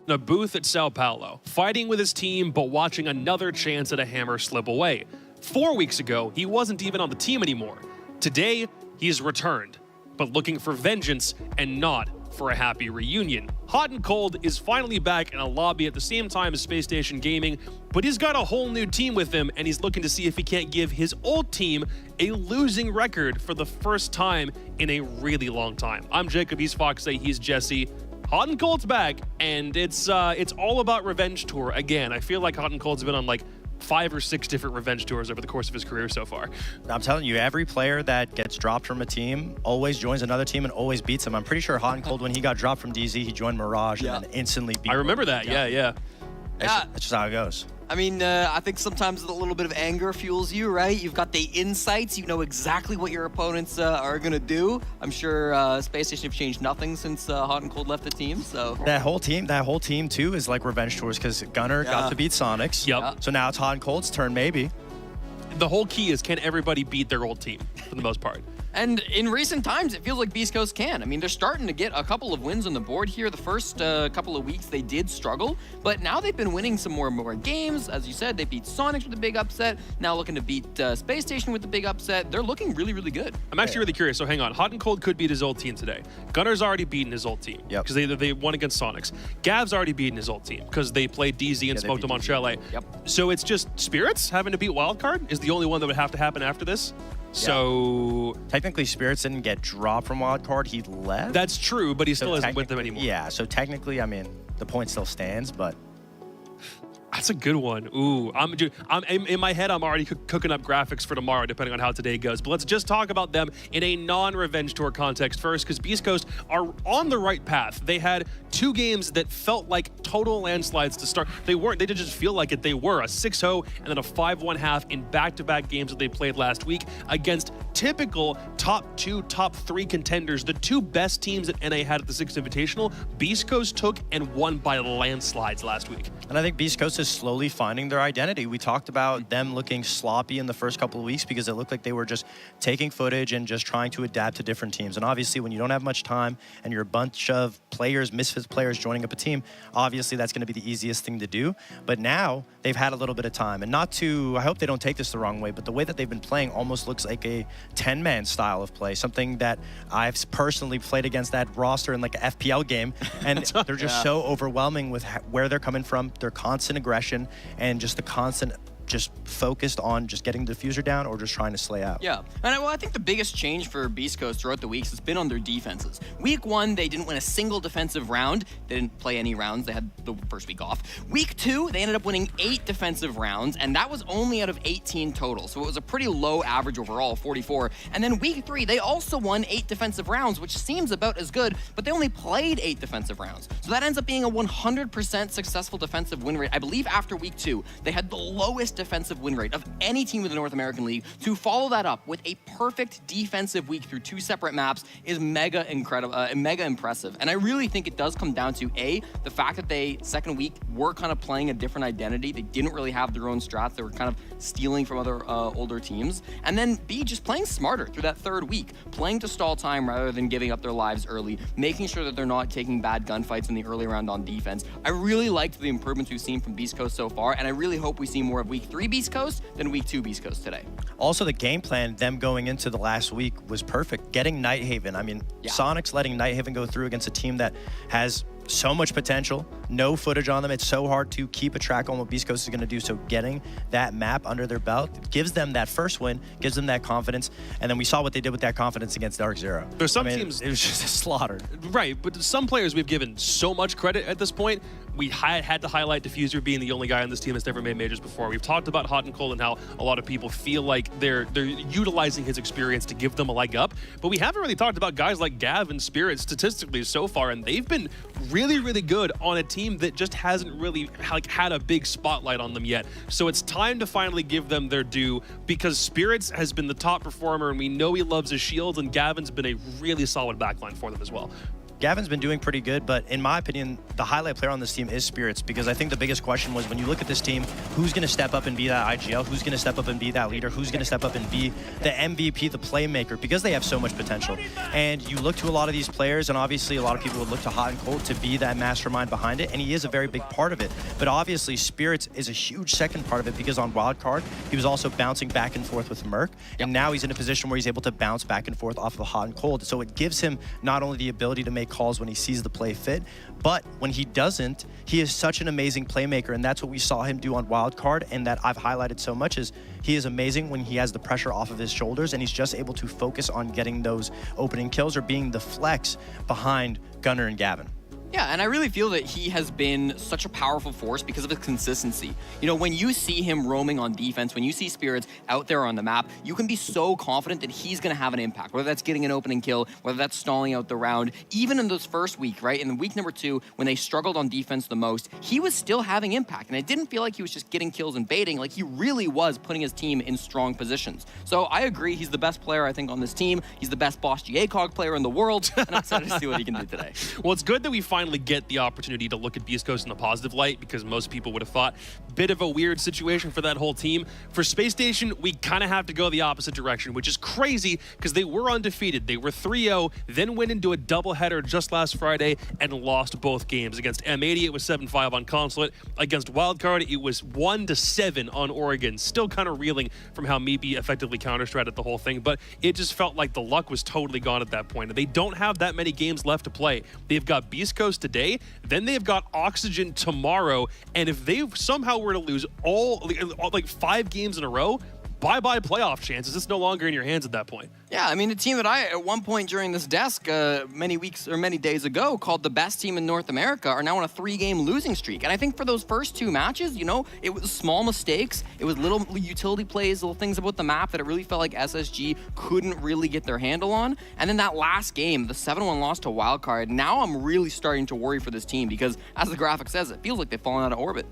in a booth at Sao Paulo, fighting with his team, but watching another chance at a hammer slip away. 4 weeks ago, he wasn't even on the team anymore. Today, he's returned, but looking for vengeance and not for a happy reunion. Hot and Cold is finally back in a lobby at the same time as Spacestation Gaming, but he's got a whole new team with him, and he's looking to see if he can't give his old team a losing record for the first time in a really long time. I'm Jacob, he's Foxay, he's Jesse. Hot and Cold's back, and it's all about revenge tour again. I feel like Hot and Cold's been on like 5 or 6 different revenge tours over the course of his career so far. I'm telling you, every player that gets dropped from a team always joins another team and always beats them. I'm pretty sure Hot and Cold, when he got dropped from DZ, he joined Mirage and then instantly beat I remember that, yeah. It's just how it goes. I mean, I think sometimes a little bit of anger fuels you, right? You've got the insights. You know exactly what your opponents are going to do. I'm sure Space Station have changed nothing since Hot and Cold left the team, so... That whole team, too, is like revenge tours because Gunner got to beat Sonics. Yep. So now it's Hot and Cold's turn, maybe. The whole key is, can everybody beat their old team, for the most part? And in recent times, it feels like Beastcoast can. I mean, they're starting to get a couple of wins on the board here. The first couple of weeks, they did struggle, but now they've been winning some more games. As you said, they beat Sonics with a big upset. Now looking to beat Space Station with the big upset. They're looking really, really good. I'm actually really curious. So hang on. Hot and Cold could beat his old team today. Gunner's already beaten his old team because they won against Sonics. Gav's already beaten his old team because they played DZ and smoked him on Chalet. Yep. So it's just Spirits having to beat Wildcard is the only one that would have to happen after this. So technically, Spirits didn't get dropped from Wildcard. He left. That's true, but he still isn't with them anymore. Yeah, so technically, I mean, the point still stands, but... That's a good one. Ooh, I'm in my head, I'm already cooking up graphics for tomorrow, depending on how today goes. But let's just talk about them in a non-Revenge Tour context first, because Beastcoast are on the right path. They had 2 games that felt like total landslides to start. They weren't. They did just feel like it. They were a 6-0 and then a 5-1 half in back-to-back games that they played last week against typical top 2, top 3 contenders. The 2 best teams that NA had at the Sixth Invitational, Beastcoast took and won by landslides last week. And I think Beastcoast is slowly finding their identity. We talked about them looking sloppy in the first couple of weeks because it looked like they were just taking footage and just trying to adapt to different teams. And obviously, when you don't have much time and you're a bunch of players, misfits players joining up a team, obviously that's going to be the easiest thing to do. But now they've had a little bit of time. And not to, I hope they don't take this the wrong way, but the way that they've been playing almost looks like a 10-man style of play, something that I've personally played against that roster in like an FPL game. And they're just so overwhelming with where they're coming from, their constant aggression, and just the constant focused on just getting the diffuser down or just trying to slay out. Yeah, and I think the biggest change for Beastcoast throughout the weeks has been on their defenses. Week 1, they didn't win a single defensive round. They didn't play any rounds. They had the first week off. Week 2, they ended up winning 8 defensive rounds, and that was only out of 18 total. So it was a pretty low average overall, 44. And then week 3, they also won 8 defensive rounds, which seems about as good, but they only played 8 defensive rounds. So that ends up being a 100% successful defensive win rate. I believe after week 2, they had the lowest defensive win rate of any team in the North American League. To follow that up with a perfect defensive week through 2 separate maps is mega incredible, mega impressive. And I really think it does come down to the fact that they, second week, were kind of playing a different identity. They didn't really have their own strats. They were kind of stealing from other older teams. And then B, just playing smarter through that 3rd week, playing to stall time rather than giving up their lives early, making sure that they're not taking bad gunfights in the early round on defense. I really liked the improvements we've seen from Beastcoast so far, and I really hope we see more of week 3 Beastcoast than week 2 Beastcoast today. Also, the game plan, them going into the last week, was perfect. Getting Nighthaven. I mean, Sonics letting Nighthaven go through against a team that has so much potential, no footage on them. It's so hard to keep a track on what Beastcoast is going to do. So getting that map under their belt gives them that first win, gives them that confidence. And then we saw what they did with that confidence against Dark Zero. There's some teams... It was just slaughtered. Right, but some players we've given so much credit at this point. We had to highlight Diffuser being the only guy on this team that's never made majors before. We've talked about Hot and Cold and how a lot of people feel like they're utilizing his experience to give them a leg up. But we haven't really talked about guys like Gav and Spirit statistically so far, and they've been really, really good on a team that just hasn't really had a big spotlight on them yet. So it's time to finally give them their due, because Spirits has been the top performer, and we know he loves his shields, and Gavin's been a really solid backline for them as well. Gavin's been doing pretty good, but in my opinion, the highlight player on this team is Spirits, because I think the biggest question was when you look at this team, who's going to step up and be that IGL? Who's going to step up and be that leader? Who's going to step up and be the MVP, the playmaker? Because they have so much potential. And you look to a lot of these players, and obviously a lot of people would look to Hot and Cold to be that mastermind behind it, and he is a very big part of it. But obviously, Spirits is a huge second part of it, because on Wildcard, he was also bouncing back and forth with Merc, and now he's in a position where he's able to bounce back and forth off of Hot and Cold. So it gives him not only the ability to make calls when he sees the play fit, but when he doesn't, he is such an amazing playmaker, and that's what we saw him do on Wildcard, and that I've highlighted so much is he is amazing when he has the pressure off of his shoulders, and he's just able to focus on getting those opening kills or being the flex behind Gunnar and Gavin. Yeah, and I really feel that he has been such a powerful force because of his consistency. You know, when you see him roaming on defense, when you see Spirits out there on the map, you can be so confident that he's going to have an impact, whether that's getting an opening kill, whether that's stalling out the round. Even in those first week, right, in week number 2, when they struggled on defense the most, he was still having impact, and it didn't feel like he was just getting kills and baiting. Like, he really was putting his team in strong positions. So I agree, he's the best player, I think, on this team. He's the best Boss GA-Cog player in the world, and I'm excited to see what he can do today. Well, it's good that we finally get the opportunity to look at Beastcoast in a positive light, because most people would have thought bit of a weird situation for that whole team. For Spacestation, we kind of have to go the opposite direction, which is crazy because they were undefeated. They were 3-0, then went into a doubleheader just last Friday and lost both games. Against M80, it was 7-5 on Consulate. Against Wildcard, it was 1-7 on Oregon. Still kind of reeling from how Meepy effectively counter-stratted the whole thing, but it just felt like the luck was totally gone at that point. And they don't have that many games left to play. They've got Beastcoast today, then they've got Oxygen tomorrow, and if they somehow were to lose all like 5 games in a row, bye-bye playoff chances. It's no longer in your hands at that point. Yeah, I mean, the team that I, at one point during this desk, many weeks or many days ago, called the best team in North America, are now on a 3-game losing streak. And I think for those first 2 matches, you know, it was small mistakes. It was little utility plays, little things about the map that it really felt like SSG couldn't really get their handle on. And then that last game, the 7-1 loss to Wildcard, now I'm really starting to worry for this team because, as the graphic says, it feels like they've fallen out of orbit.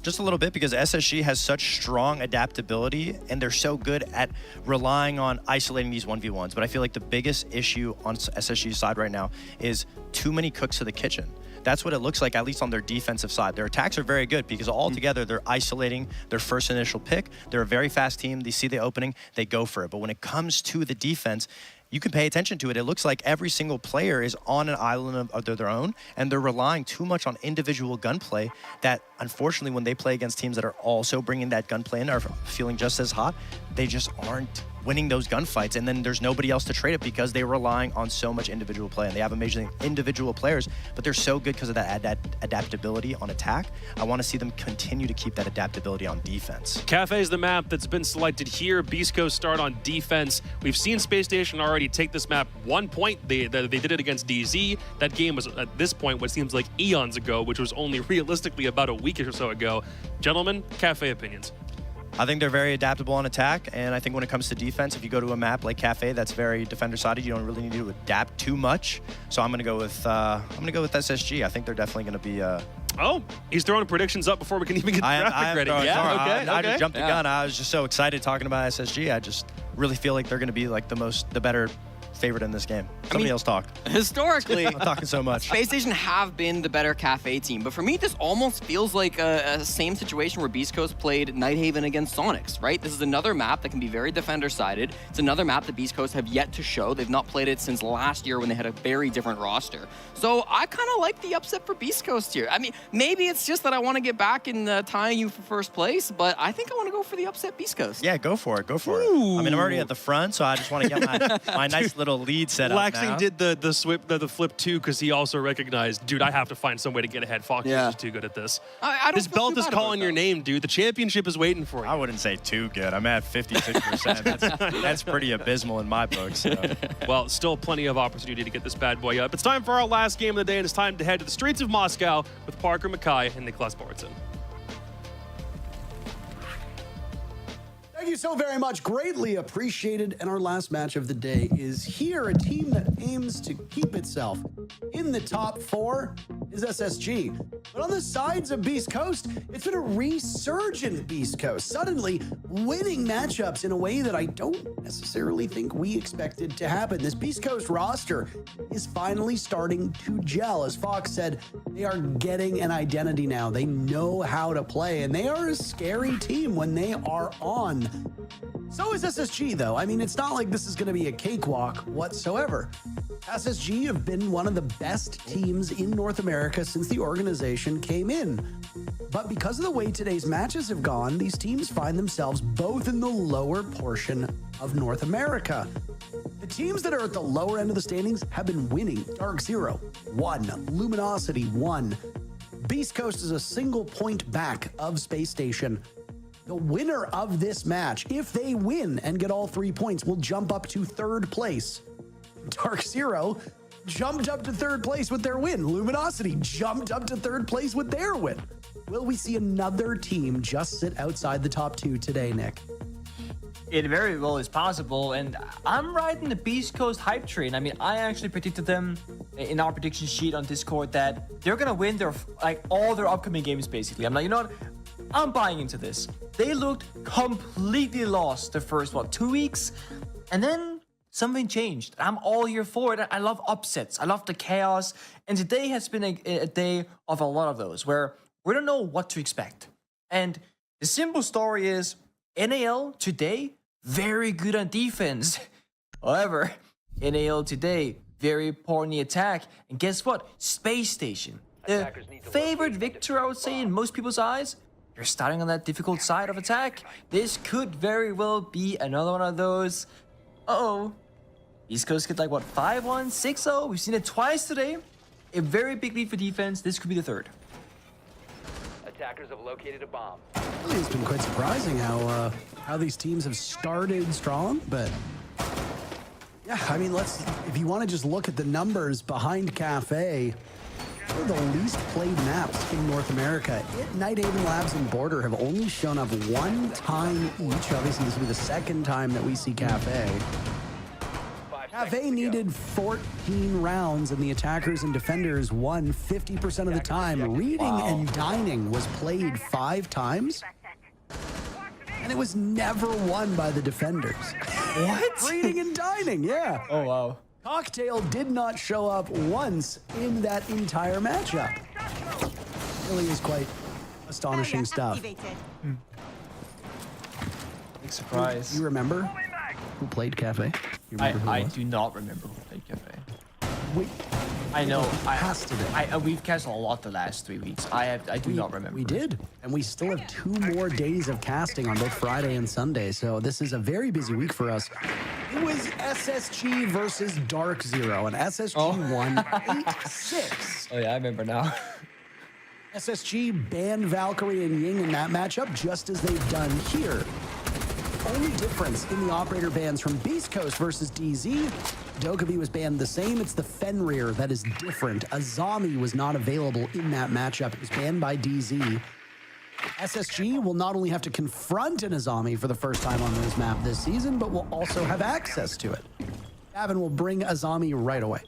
Just a little bit, because SSG has such strong adaptability and they're so good at relying on isolating these 1v1s. But I feel like the biggest issue on SSG's side right now is too many cooks to the kitchen. That's what it looks like, at least on their defensive side. Their attacks are very good because altogether they're isolating their first initial pick. They're a very fast team. They see the opening, they go for it. But when it comes to the defense, you can pay attention to it. It looks like every single player is on an island of their own, and they're relying too much on individual gunplay that, unfortunately, when they play against teams that are also bringing that gunplay in, are feeling just as hot, they just aren't winning those gunfights, and then there's nobody else to trade it because they're relying on so much individual play, and they have amazing individual players, but they're so good because of that adaptability on attack. I want to see them continue to keep that adaptability on defense. Cafe is the map that's been selected here. Beastcoast start on defense. We've seen Space Station already take this map 1 point. They did it against DZ. That game was, at this point, what seems like eons ago, which was only realistically about a week or so ago. Gentlemen, Cafe opinions. I think they're very adaptable on attack, and I think when it comes to defense, if you go to a map like Cafe that's very defender-sided, you don't really need to adapt too much. So I'm gonna go with SSG. I think they're definitely gonna be. Oh, he's throwing predictions up before we can even get the graphic ready. I just jumped the gun. I was just so excited talking about SSG. I just really feel like they're gonna be like the better favorite in this game. Somebody else talk. Historically, I'm talking so much. Space Station have been the better Cafe team, but for me, this almost feels like a same situation where Beastcoast played Nighthaven against Sonics, right? This is another map that can be very defender-sided. It's another map that Beastcoast have yet to show. They've not played it since last year when they had a very different roster. So I kind of like the upset for Beastcoast here. I mean, maybe it's just that I want to get back in tying you for first place, but I think I want to go for the upset Beastcoast. Yeah, go for it. Go for it. I mean, I'm already at the front, so I just want to get my nice little lead set up now. Laxing did the flip too because he also recognized, dude, I have to find some way to get ahead. Fox is just too good at this. I don't this belt is calling your name, dude. The championship is waiting for you. I wouldn't say too good. I'm at 56%. That's pretty abysmal in my book. So. Well, still plenty of opportunity to get this bad boy up. It's time for our last game of the day, and it's time to head to the streets of Moscow with Parker Mackay and Niklas Bortson. Thank you so very much. Greatly appreciated. And our last match of the day is here. A team that aims to keep itself in the top 4 is SSG. But on the sides of Beast Coast, it's been a resurgent Beast Coast, suddenly winning matchups in a way that I don't necessarily think we expected to happen. This Beast Coast roster is finally starting to gel. As Fox said, they are getting an identity now. They know how to play, and they are a scary team when they are on. So is SSG, though. I mean, it's not like this is going to be a cakewalk whatsoever. SSG have been one of the best teams in North America since the organization came in. But because of the way today's matches have gone, these teams find themselves both in the lower portion of North America. The teams that are at the lower end of the standings have been winning. Dark Zero, 1. Luminosity, 1. Beast Coast is a single point back of Space Station. The winner of this match, if they win and get all 3 points, will jump up to 3rd place. Dark Zero jumped up to 3rd place with their win. Luminosity jumped up to 3rd place with their win. Will we see another team just sit outside the top 2 today, Nick? It very well is possible, and I'm riding the Beast Coast hype train. I mean, I actually predicted them in our prediction sheet on Discord that they're gonna win their all their upcoming games. Basically, I'm like, you know what? I'm buying into this. They looked completely lost the first 2 weeks, and then something changed. I'm all here for it. I love upsets. I love the chaos, and today has been a day of a lot of those where we don't know what to expect. And the simple story is NAL today, very good on defense. However, NAL today, very poor in the attack. And guess what? Space Station, the favorite victor, I would say, in most people's eyes. You're starting on that difficult side of attack. This could very well be another one of those. Uh-oh. East Coast get 5-1, 6-0. We've seen it twice today. A very big lead for defense. This could be the 3rd. Attackers have located a bomb. Really, it's been quite surprising how these teams have started strong, but yeah, I mean, if you want to just look at the numbers behind Cafe, they're the least played maps in North America. Nighthaven Labs and Border have only shown up 1 time each. Obviously, this will be the 2nd time that we see Cafe. Cafe needed 14 rounds, and the attackers and defenders won 50% of the time. Reading and Dining was played 5 times, and it was never won by the defenders. What? Reading and Dining, yeah. Oh, wow. Cocktail did not show up once in that entire matchup. Really is quite astonishing stuff. Big surprise. You remember who played Cafe? You remember who it I was? do not remember who played Cafe. Wait, I know. casted it. We've casted a lot the last 3 weeks. I do not remember. We did, and we still have 2 more days of casting on both Friday and Sunday, so this is a very busy week for us. It was SSG versus Dark Zero, and SSG won 8-6. Oh yeah, I remember now. SSG banned Valkyrie and Ying in that matchup, just as they've done here. Only difference in the operator bans from Beast Coast versus DZ, Dokkaebi was banned the same. It's the Fenrir that is different. Azami was not available in that matchup. It was banned by DZ. SSG will not only have to confront an Azami for the first time on this map this season, but will also have access to it. Gavin will bring Azami right away.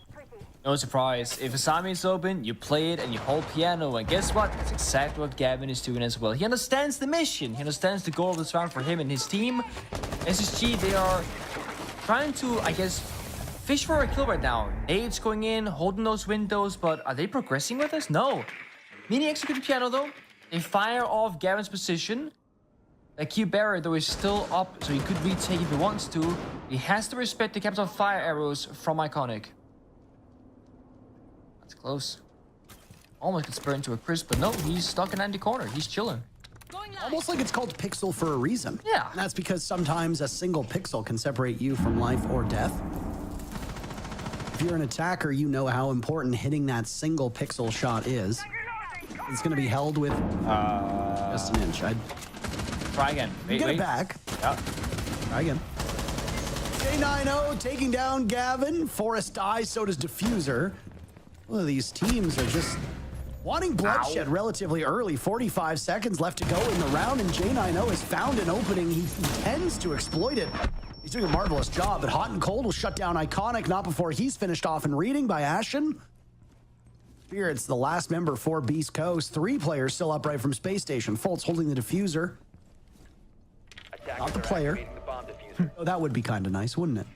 No surprise. If Asami is open, you play it and you hold piano, and guess what? That's exactly what Gavin is doing as well. He understands the mission. He understands the goal of this round for him and his team. SSG, they are trying to, I guess, fish for a kill right now. Nades going in, holding those windows, but are they progressing with us? No. Mini executed piano though. They fire off Gavin's position. The Q barrier though is still up, so he could retake if he wants to. He has to respect the capital fire arrows from Iconic. That's close. Almost could spur into a crisp, but no, he's stuck in Andy corner. He's chilling. Almost like it's called pixel for a reason. Yeah. And that's because sometimes a single pixel can separate you from life or death. If you're an attacker, you know how important hitting that single pixel shot is. It's going to be held with just an inch. Try again. Get it back. Yeah. Try again. J90 taking down Gavin. Forrest dies, so does Diffuser. Well, these teams are just wanting bloodshed relatively early. 45 seconds left to go in the round, and J90 has found an opening. He intends to exploit it. He's doing a marvelous job, but Hot and Cold will shut down Iconic, not before he's finished off in reading by Ashen. Spirits, the last member for Beast Coast. 3 players still upright from Space Station. Fultz holding the diffuser. Not the player. Oh, that would be kind of nice, wouldn't it?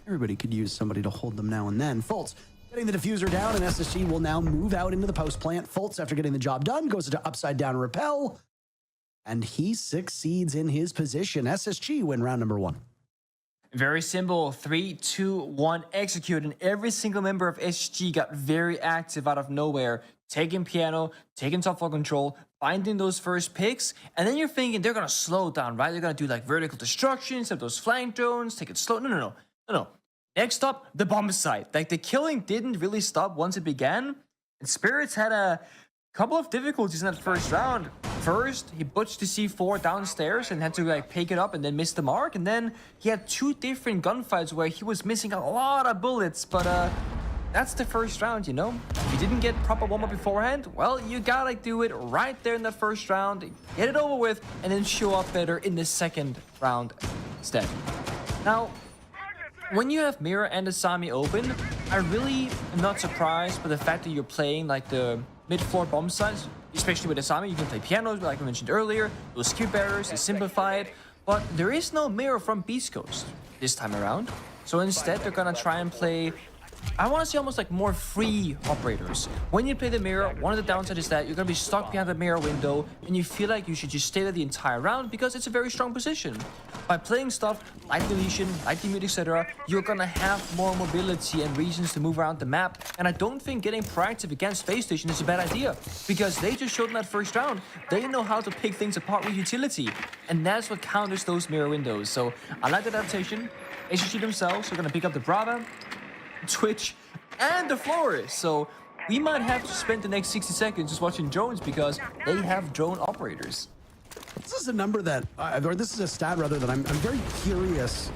Everybody could use somebody to hold them now and then. Fultz getting the diffuser down, and SSG will now move out into the post plant. Fultz, after getting the job done, goes into upside down repel, and he succeeds in his position. SSG win round number 1. Very simple. 3, 2, 1, execute. And every single member of SG got very active out of nowhere, taking piano, taking top floor control, finding those first picks. And then you're thinking they're going to slow down, right? They're going to do like vertical destruction instead of those flank drones, take it slow. No. Next up, the bomb site. Like the killing didn't really stop once it began. And Spirits had a couple of difficulties in that first round. First, he butched the C4 downstairs and had to like pick it up and then miss the mark. And then he had 2 different gunfights where he was missing a lot of bullets. But that's the first round, you know? If you didn't get proper warm-up beforehand, well, you gotta do it right there in the first round, get it over with, and then show up better in the second round instead. Now, when you have Mirror and Asami open, I really am not surprised by the fact that you're playing like the mid-floor bomb sites, especially with Asami. You can play pianos, like I mentioned earlier, those cube barriers, they simplify it, but there is no Mirror from Beastcoast this time around. So instead, they're gonna try and play, I want to see almost like more free operators. When you play the mirror, one of the downsides is that you're going to be stuck behind the mirror window and you feel like you should just stay there the entire round because it's a very strong position. By playing stuff like deletion, like demute, etc., you're going to have more mobility and reasons to move around the map. And I don't think getting proactive against Spacestation is a bad idea because they just showed in that first round, they know how to pick things apart with utility. And that's what counters those mirror windows. So I like the adaptation. HG themselves are going to pick up the Brava, Twitch, and the Flores. So we might have to spend the next 60 seconds just watching drones because they have drone operators. This is a number that, or this is a stat rather, that I'm very curious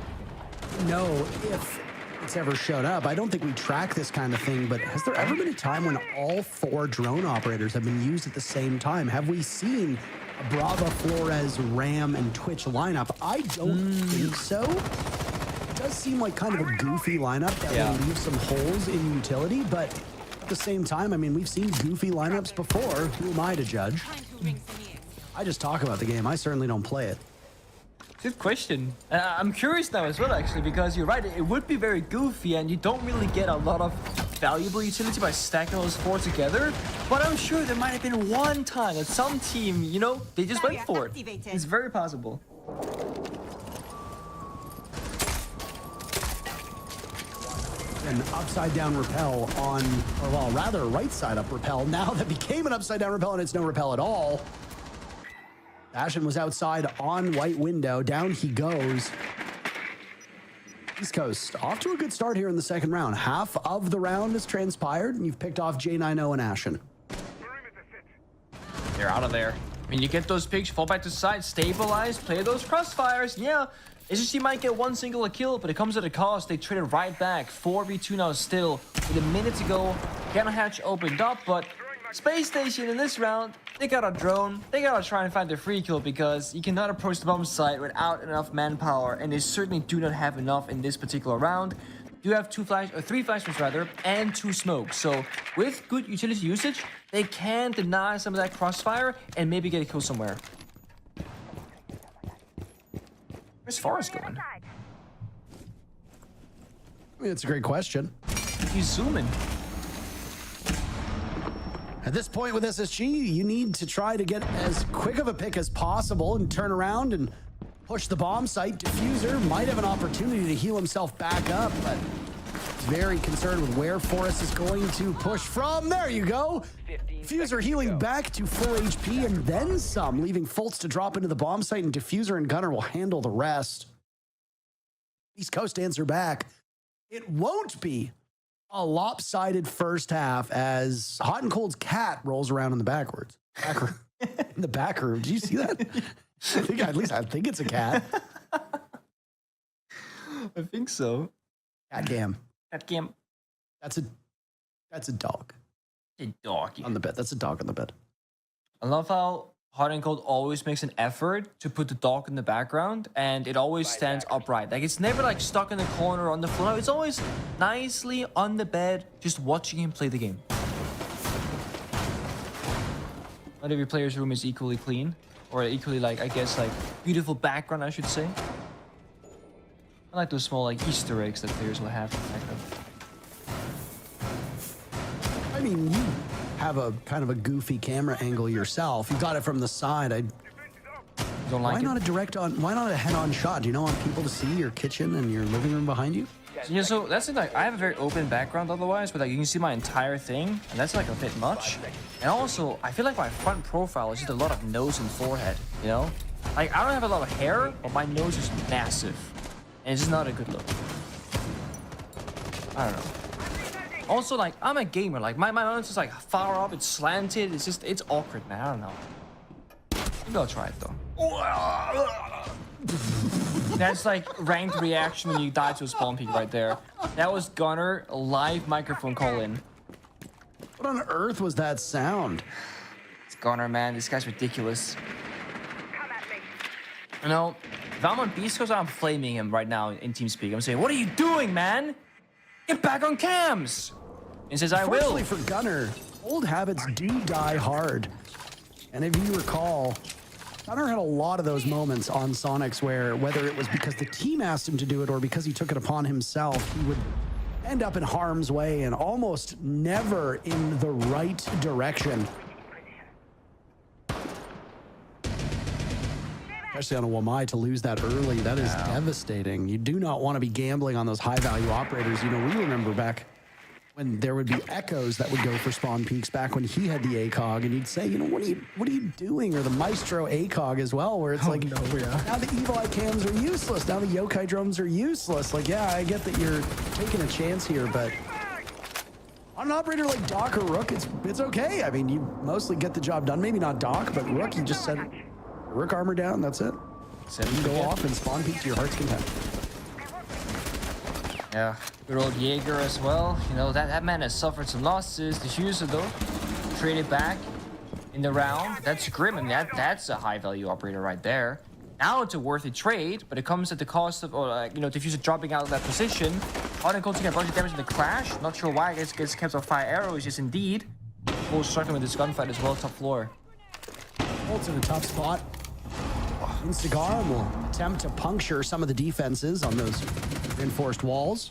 to know if it's ever showed up. I don't think we track this kind of thing, but has there ever been a time when all 4 drone operators have been used at the same time? Have we seen a Brava, Flores, Ram, and Twitch lineup? I don't think so. It does seem like kind of a goofy lineup that will leave some holes in utility, but at the same time, I mean, we've seen goofy lineups before. Who am I to judge? I just talk about the game. I certainly don't play it. Good question. I'm curious now as well, actually, because you're right. It would be very goofy, and you don't really get a lot of valuable utility by stacking those 4 together. But I'm sure there might have been one time that some team, you know, they just went for it. It's very possible. An upside down repel on, or well, rather right side up repel. Now that became an upside down repel, and it's no repel at all. Ashen was outside on white window. Down he goes. East Coast off to a good start here in the second round. Half of the round has transpired, and you've picked off J90 and Ashen. They're out of there. I mean, you get those picks, fall back to side, stabilize, play those crossfires. Yeah, SSG might get one single kill, but it comes at a cost. They trade it right back. 4v2 now still. With a minute to go, Cannon Hatch opened up, but Space Station in this round, they got a drone. They gotta try and find the free kill because you cannot approach the bomb site without enough manpower, and they certainly do not have enough in this particular round. You have 3 flashbangs rather, and 2 smokes. So with good utility usage, they can deny some of that crossfire and maybe get a kill somewhere. Where's Forrest going? I mean, it's a great question. He's zooming. At this point with SSG, you need to try to get as quick of a pick as possible and turn around and push the bomb site. Diffuser might have an opportunity to heal himself back up, but he's very concerned with where Forrest is going to push from. There you go. Diffuser healing back to full HP and then some, leaving Fultz to drop into the bomb site, and Diffuser and Gunner will handle the rest. East Coast answer back. It won't be a lopsided first half as Hot and Cold's cat rolls around in the backwards. In the back room. Did you see that? I think it's a cat. I think so. Cat cam. Cat cam. That's a dog. A dog. On the bed. That's a dog on the bed. I love how Hot and Cold always makes an effort to put the dog in the background, and it always stands upright. Like, it's never like stuck in the corner on the floor. It's always nicely on the bed, just watching him play the game. Not every player's room is equally clean. Or equally, like, I guess, like, beautiful background, I should say. I like those small, like, Easter eggs that players will have back then. I mean, you have a kind of a goofy camera angle yourself. You got it from the side. Don't like Why it? not a direct on? Why not a head-on shot? Do you not want people to see your kitchen and your living room behind you? Yeah, so that's it. Like, I have a very open background otherwise, but like you can see my entire thing, and that's like a bit much. And also, I feel like my front profile is just a lot of nose and forehead. You know, like I don't have a lot of hair, but my nose is massive, and it's just not a good look. I don't know. Also, like I'm a gamer. Like my nose is like far up, it's slanted. It's awkward, man. I don't know. Maybe I'll try it though. That's like ranked reaction when you die to a spawn peak right there. That was Gunner live microphone call in. What on earth was that sound? It's Gunner, man. This guy's ridiculous. You know, if I'm on Beastcoast, I'm flaming him right now in TeamSpeak. I'm saying, what are you doing, man? Get back on cams! And he says, I will. Fortunately for Gunner, old habits do die hard. And if you recall, Gunner had a lot of those moments on Sonics where, whether it was because the team asked him to do it or because he took it upon himself, he would end up in harm's way and almost never in the right direction. Especially on a Wamai, to lose that early, that is devastating. You do not want to be gambling on those high-value operators. You know, we remember back when there would be echoes that would go for spawn peaks back when he had the ACOG, and he'd say, you know, what are you doing? Or the Maestro ACOG as well, where it's now the Evil Eye cams are useless. Now the Yokai drones are useless. Like, yeah, I get that you're taking a chance here, but on an operator like Doc or Rook, it's okay. I mean, you mostly get the job done. Maybe not Doc, but Rook, you just set Rook armor down, that's it. You go off and spawn peak to your heart's content. Yeah, good old Jaeger as well. You know, that man has suffered some losses. The Diffuser, though, traded back in the round. That's grim. I mean, that's a high-value operator right there. Now it's a worthy trade, but it comes at the cost of, you know, Diffuser dropping out of that position. Article taking a bunch of damage in the clash. Not sure why. I guess gets kept off fire arrows. Yes, indeed. Full struggling with this gunfight as well, top floor. Bolt's in a tough spot. Instagar will attempt to puncture some of the defenses on those reinforced walls.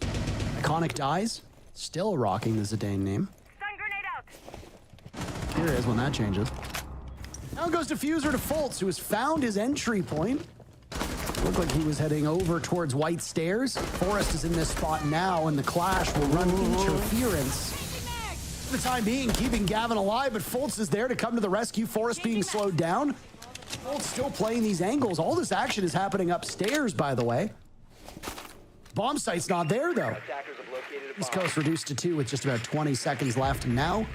Iconic dies. Still rocking the Zidane name. Stun grenade out. Here it is when that changes. Now goes Diffuser to Fultz, who has found his entry point. Looked like he was heading over towards White Stairs. Forest is in this spot now, and the clash will run interference. For the time being, keeping Gavin alive, but Fultz is there to come to the rescue. Forest being slowed down. Fultz still playing these angles. All this action is happening upstairs, by the way. Bomb site's not there, though. East Coast reduced to 2 with just about 20 seconds left. And now,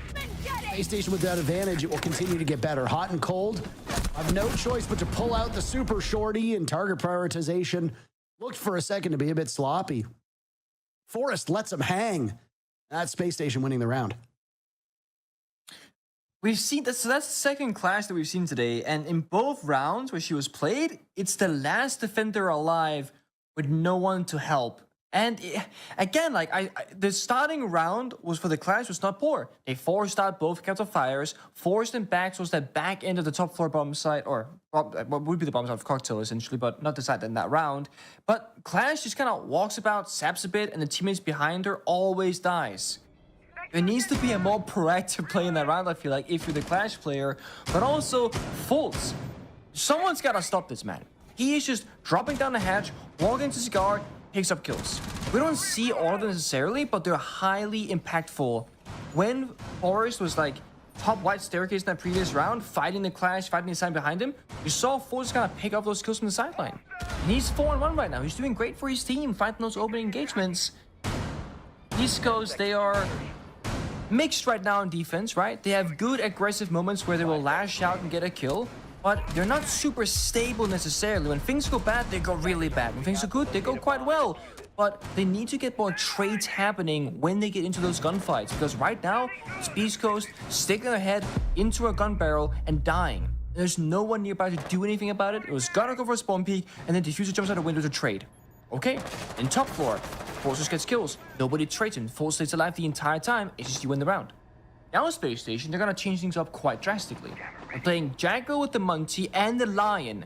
Spacestation with that advantage. It will continue to get better. Hot and cold. Have no choice but to pull out the super shorty, and target prioritization looked for a second to be a bit sloppy. Forest lets him hang. That's Spacestation winning the round. We've seen that, so that's the second clash that we've seen today, and in both rounds where she was played, it's the last defender alive with no one to help. And again, like the starting round was for the clash was not poor. They forced out both counter fires, forced them back towards that back end of the top floor bomb site, or what would be the bomb site of Cocktail essentially, but not decided in that round. But Clash just kind of walks about, saps a bit, and the teammates behind her always dies. There needs to be a more proactive play in that round, I feel like, if you're the Clash player. But also, Fultz. Someone's got to stop this man. He is just dropping down the hatch, walking into Cigar, picks up kills. We don't see all of them necessarily, but they're highly impactful. When Forrest was like top White Staircase in that previous round, fighting the Clash, fighting the side behind him, you saw Fultz kind of pick up those kills from the sideline. And he's 4-1 right now. He's doing great for his team, fighting those opening engagements. East Coast, they are mixed right now in defense, right? They have good aggressive moments where they will lash out and get a kill, but they're not super stable necessarily. When things go bad, they go really bad. When things are good, they go quite well. But they need to get more trades happening when they get into those gunfights, because right now, it's Beastcoast sticking their head into a gun barrel and dying. There's no one nearby to do anything about it. It was gonna go for a spawn peek, and then Diffuser jumps out a window to trade. Okay, in top floor, Forces gets kills. Nobody trades him. Fultz stays alive the entire time. It's just you win the round. Now Space Station, they're gonna change things up quite drastically. They're playing Jagger with the Munty and the Lion.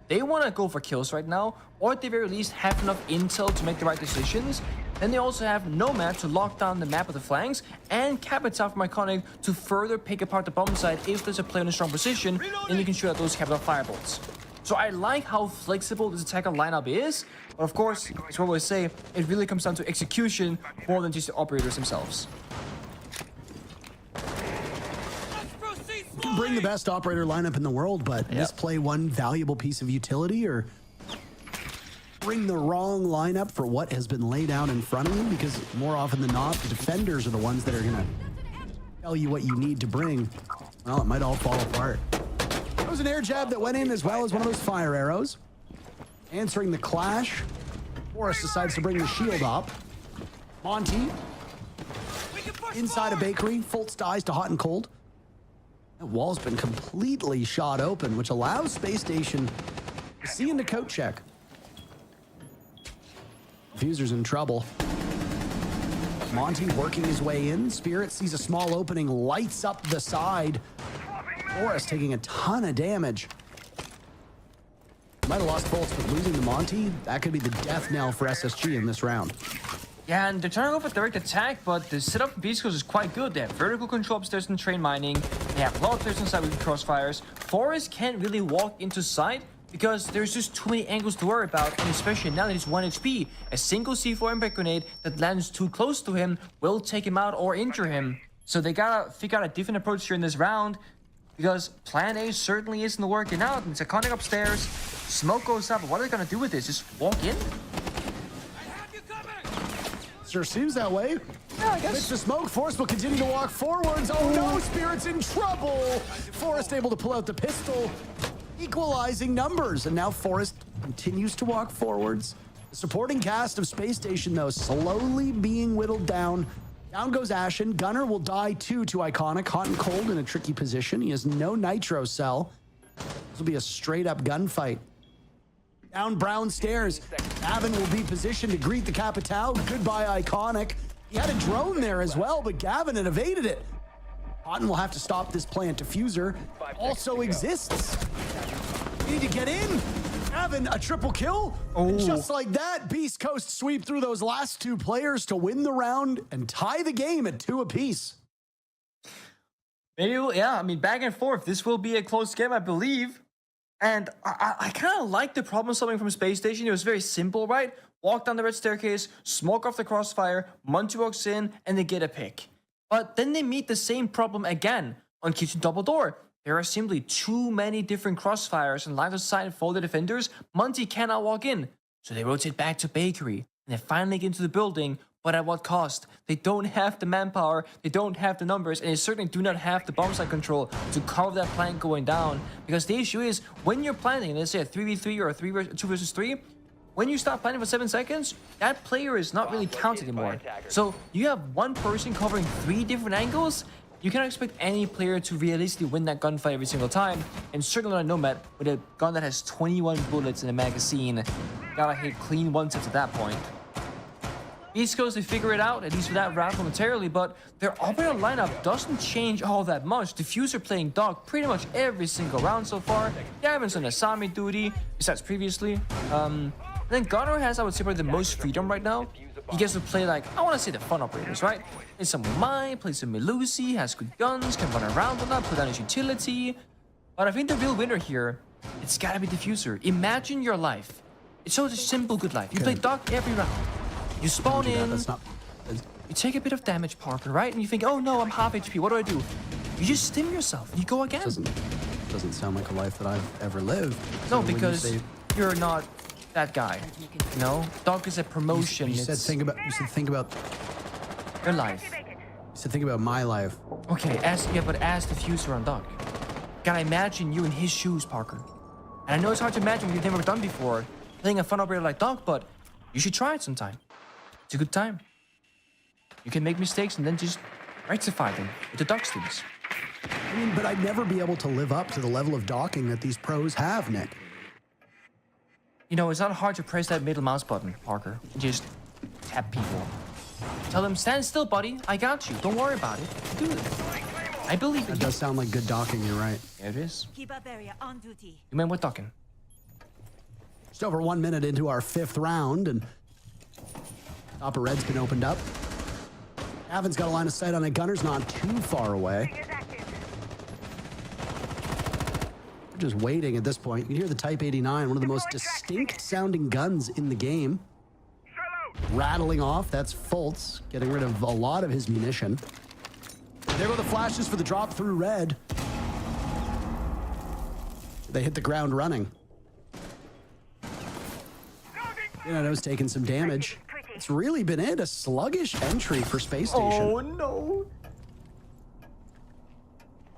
They wanna go for kills right now, or at the very least have enough intel to make the right decisions. Then they also have Nomad to lock down the map of the flanks, and Capital from Iconic to further pick apart the bomb site if there's a player in a strong position, and you can shoot at those Capital firebolts. So I like how flexible this attacker lineup is, but of course, as we always say, it really comes down to execution more than just the operators themselves. You can bring the best operator lineup in the world, but misplay one valuable piece of utility or bring the wrong lineup for what has been laid out in front of you, because more often than not, the defenders are the ones that are going to tell you what you need to bring. Well, it might all fall apart. There was an air jab that went in as well as one of those fire arrows. Answering the clash, Forrest decides to bring the shield up. Monty, inside a bakery, Fultz dies to hot and cold. That wall's been completely shot open, which allows Space Station to see into coat check. Diffuser's in trouble. Monty working his way in. Spirit sees a small opening, lights up the side. Forrest taking a ton of damage. Might have lost Fultz, but losing to Monty, that could be the death knell for SSG in this round. Yeah, and they're trying to go for direct attack, but the setup for Beastcoast is quite good. They have vertical control upstairs in train mining. They have a lot of players inside with crossfires. Forrest can't really walk into sight because there's just too many angles to worry about, and especially now that he's 1 HP. A single C4 impact grenade that lands too close to him will take him out or injure him. So they gotta figure out a different approach here in this round, because plan A certainly isn't working out. And it's Iconic upstairs. Smoke goes up. What are they gonna do with this? Just walk in? Sure seems that way. Yeah, I guess. Amidst the smoke, Forrest will continue to walk forwards. Oh no, Spirit's in trouble. Forrest able to pull out the pistol, equalizing numbers. And now Forrest continues to walk forwards. The supporting cast of Space Station, though, slowly being whittled down. Down goes Ashen. Gunner will die too to Iconic. Hot and cold in a tricky position. He has no nitro cell. This will be a straight up gunfight. Down Brown stairs. Gavin will be positioned to greet the Capital. Goodbye, Iconic. He had a drone there as well, but Gavin had evaded it. Cotton will have to stop this plant. Diffuser also exists. We need to get in. Gavin, a triple kill. And just like that, Beastcoast sweep through those last two players to win the round and tie the game at 2 apiece. Maybe, yeah, I mean, back and forth. This will be a close game, I believe. And I kind of like the problem solving from Space Station. It was very simple, right? Walk down the red staircase, smoke off the crossfire, Monty walks in, and they get a pick. But then they meet the same problem again on Kitchen Double Door. There are simply too many different crossfires and lines of sight for the defenders. Monty cannot walk in. So they rotate back to Bakery, and they finally get into the building. But at what cost? They don't have the manpower, they don't have the numbers, and they certainly do not have the bomb site control to cover that plant going down. Because the issue is, when you're planting, let's say a 3v3 or a 2 versus 3, when you stop planting for 7 seconds, that player is not really counted anymore. So you have one person covering 3 different angles. You cannot expect any player to realistically win that gunfight every single time, and certainly not a Nomad with a gun that has 21 bullets in the magazine. Gotta hit clean one-shots at that point. East Coast, they figure it out, at least for that round momentarily, but their operator lineup doesn't change all that much. Diffuser playing Dog pretty much every single round so far. Gavin's on Asami duty, besides previously. Then Gunner has, I would say, probably the most freedom right now. He gets to play, like, I want to say the fun operators, right? Play some Mai, play some Melusi, has good guns, can run around on that, put down his utility. But I think the real winner here, it's gotta be Diffuser. Imagine your life. It's so simple, good life. You play Dog every round. You spawn in, you take a bit of damage, Parker, right? And you think, oh no, I'm half HP, what do? You just stim yourself, you go again. Doesn't sound like a life that I've ever lived. No, because you're not that guy, you know? Dog is a promotion. You said think about your life. You said think about my life. Okay, but ask Diffuser on Dog. Gotta imagine you in his shoes, Parker. And I know it's hard to imagine what you've never done before, playing a fun operator like Dog, but you should try it sometime. It's a good time. You can make mistakes and then just rectify them with the Dog stims. I mean, but I'd never be able to live up to the level of docking that these pros have, Nick. You know, it's not hard to press that middle mouse button, Parker, and just tap people. Tell them, stand still, buddy. I got you. Don't worry about it. Do it. I believe That it. does sound like good docking, you're right. There it is. Keep up area on duty. You mean we're talking? Just over 1 minute into our 5th round, and top of red's been opened up. Gavin's got a line of sight on it. Gunner's not too far away. Is active. We're just waiting at this point. You can hear the Type 89, one of the most distinct sounding guns in the game. Rattling off, that's Fultz, getting rid of a lot of his munition. There go the flashes for the drop through red. They hit the ground running. Pinato's taking some damage. It's really been a sluggish entry for Space Station. Oh no!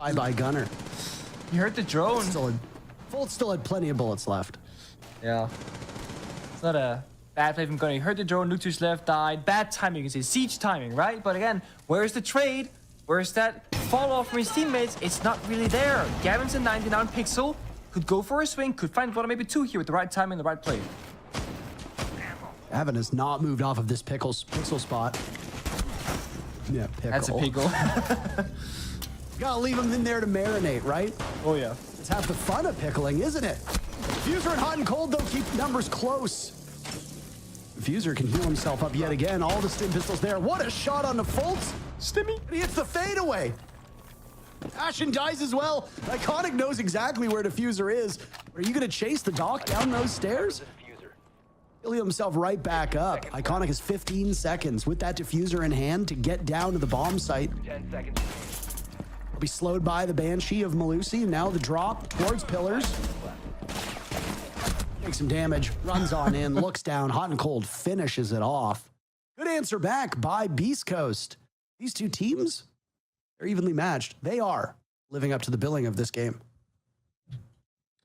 Bye-bye Gunner. You heard the drone. Fultz still had plenty of bullets left. Yeah. It's not a bad play from Gunner. You heard the drone, looked to his left, died. Bad timing, you can say siege timing, right? But again, where's the trade? Where's that fall off from his teammates? It's not really there. Gavin's a 99 pixel. Could go for a swing, could find one or maybe two here with the right timing and the right play. Gavin has not moved off of this pixel spot. Yeah, pickle. That's a pickle. Gotta leave him in there to marinate, right? Oh yeah. It's half the fun of pickling, isn't it? Diffuser and hot and cold, though, keep numbers close. Diffuser can heal himself up yet again. All the stim pistols there. What a shot on the Fultz. Stimmy. And he hits the fadeaway. Ashen dies as well. Iconic knows exactly where Diffuser is. Are you gonna chase the doc down those stairs? He'll heal himself right back up. Iconic has 15 seconds with that Diffuser in hand to get down to the bomb site. 10 seconds. Will be slowed by the Banshee of Malusi. Now the drop towards pillars. Takes some damage, runs on in, looks down, hot and cold, finishes it off. Good answer back by Beastcoast. These two teams are evenly matched. They are living up to the billing of this game.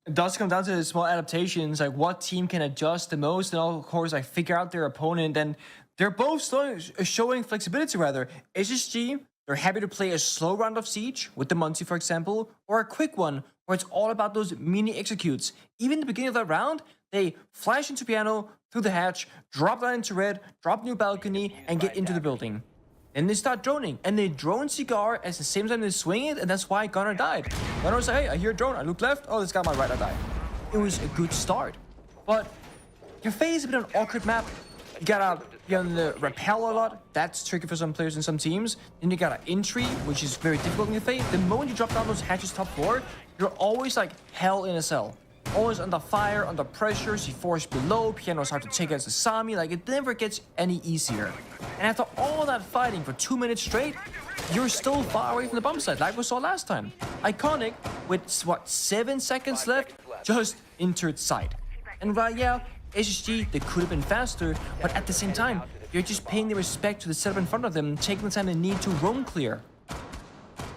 It does come down to the small adaptations, like what team can adjust the most, and of course, like figure out their opponent. And they're both showing flexibility. Rather, SSG, they're happy to play a slow round of Siege with the Muncie, for example, or a quick one where it's all about those mini executes. Even in the beginning of that round, they flash into piano through the hatch, drop down into red, drop new balcony, and get into the building. Then they start droning, and they drone Cigar at the same time they swing it, and that's why Gunner died. Gunner was like, hey, I hear a drone, I look left, oh, this guy on my right, I died. It was a good start. But your phase is a bit of an awkward map. You gotta be on the rappel a lot. That's tricky for some players in some teams. Then you got an entry, which is very difficult in your phase. The moment you drop down those hatches top floor, you're always like hell in a cell. Always under fire, under pressure, C4's below, piano's hard to take as a Sami, like it never gets any easier. And after all that fighting for 2 minutes straight, you're still far away from the bomb site, like we saw last time. Iconic, with what, 7 seconds left, just entered site. And while, yeah, SSG, they could have been faster, but at the same time, you're just paying the respect to the setup in front of them, taking the time they need to roam clear.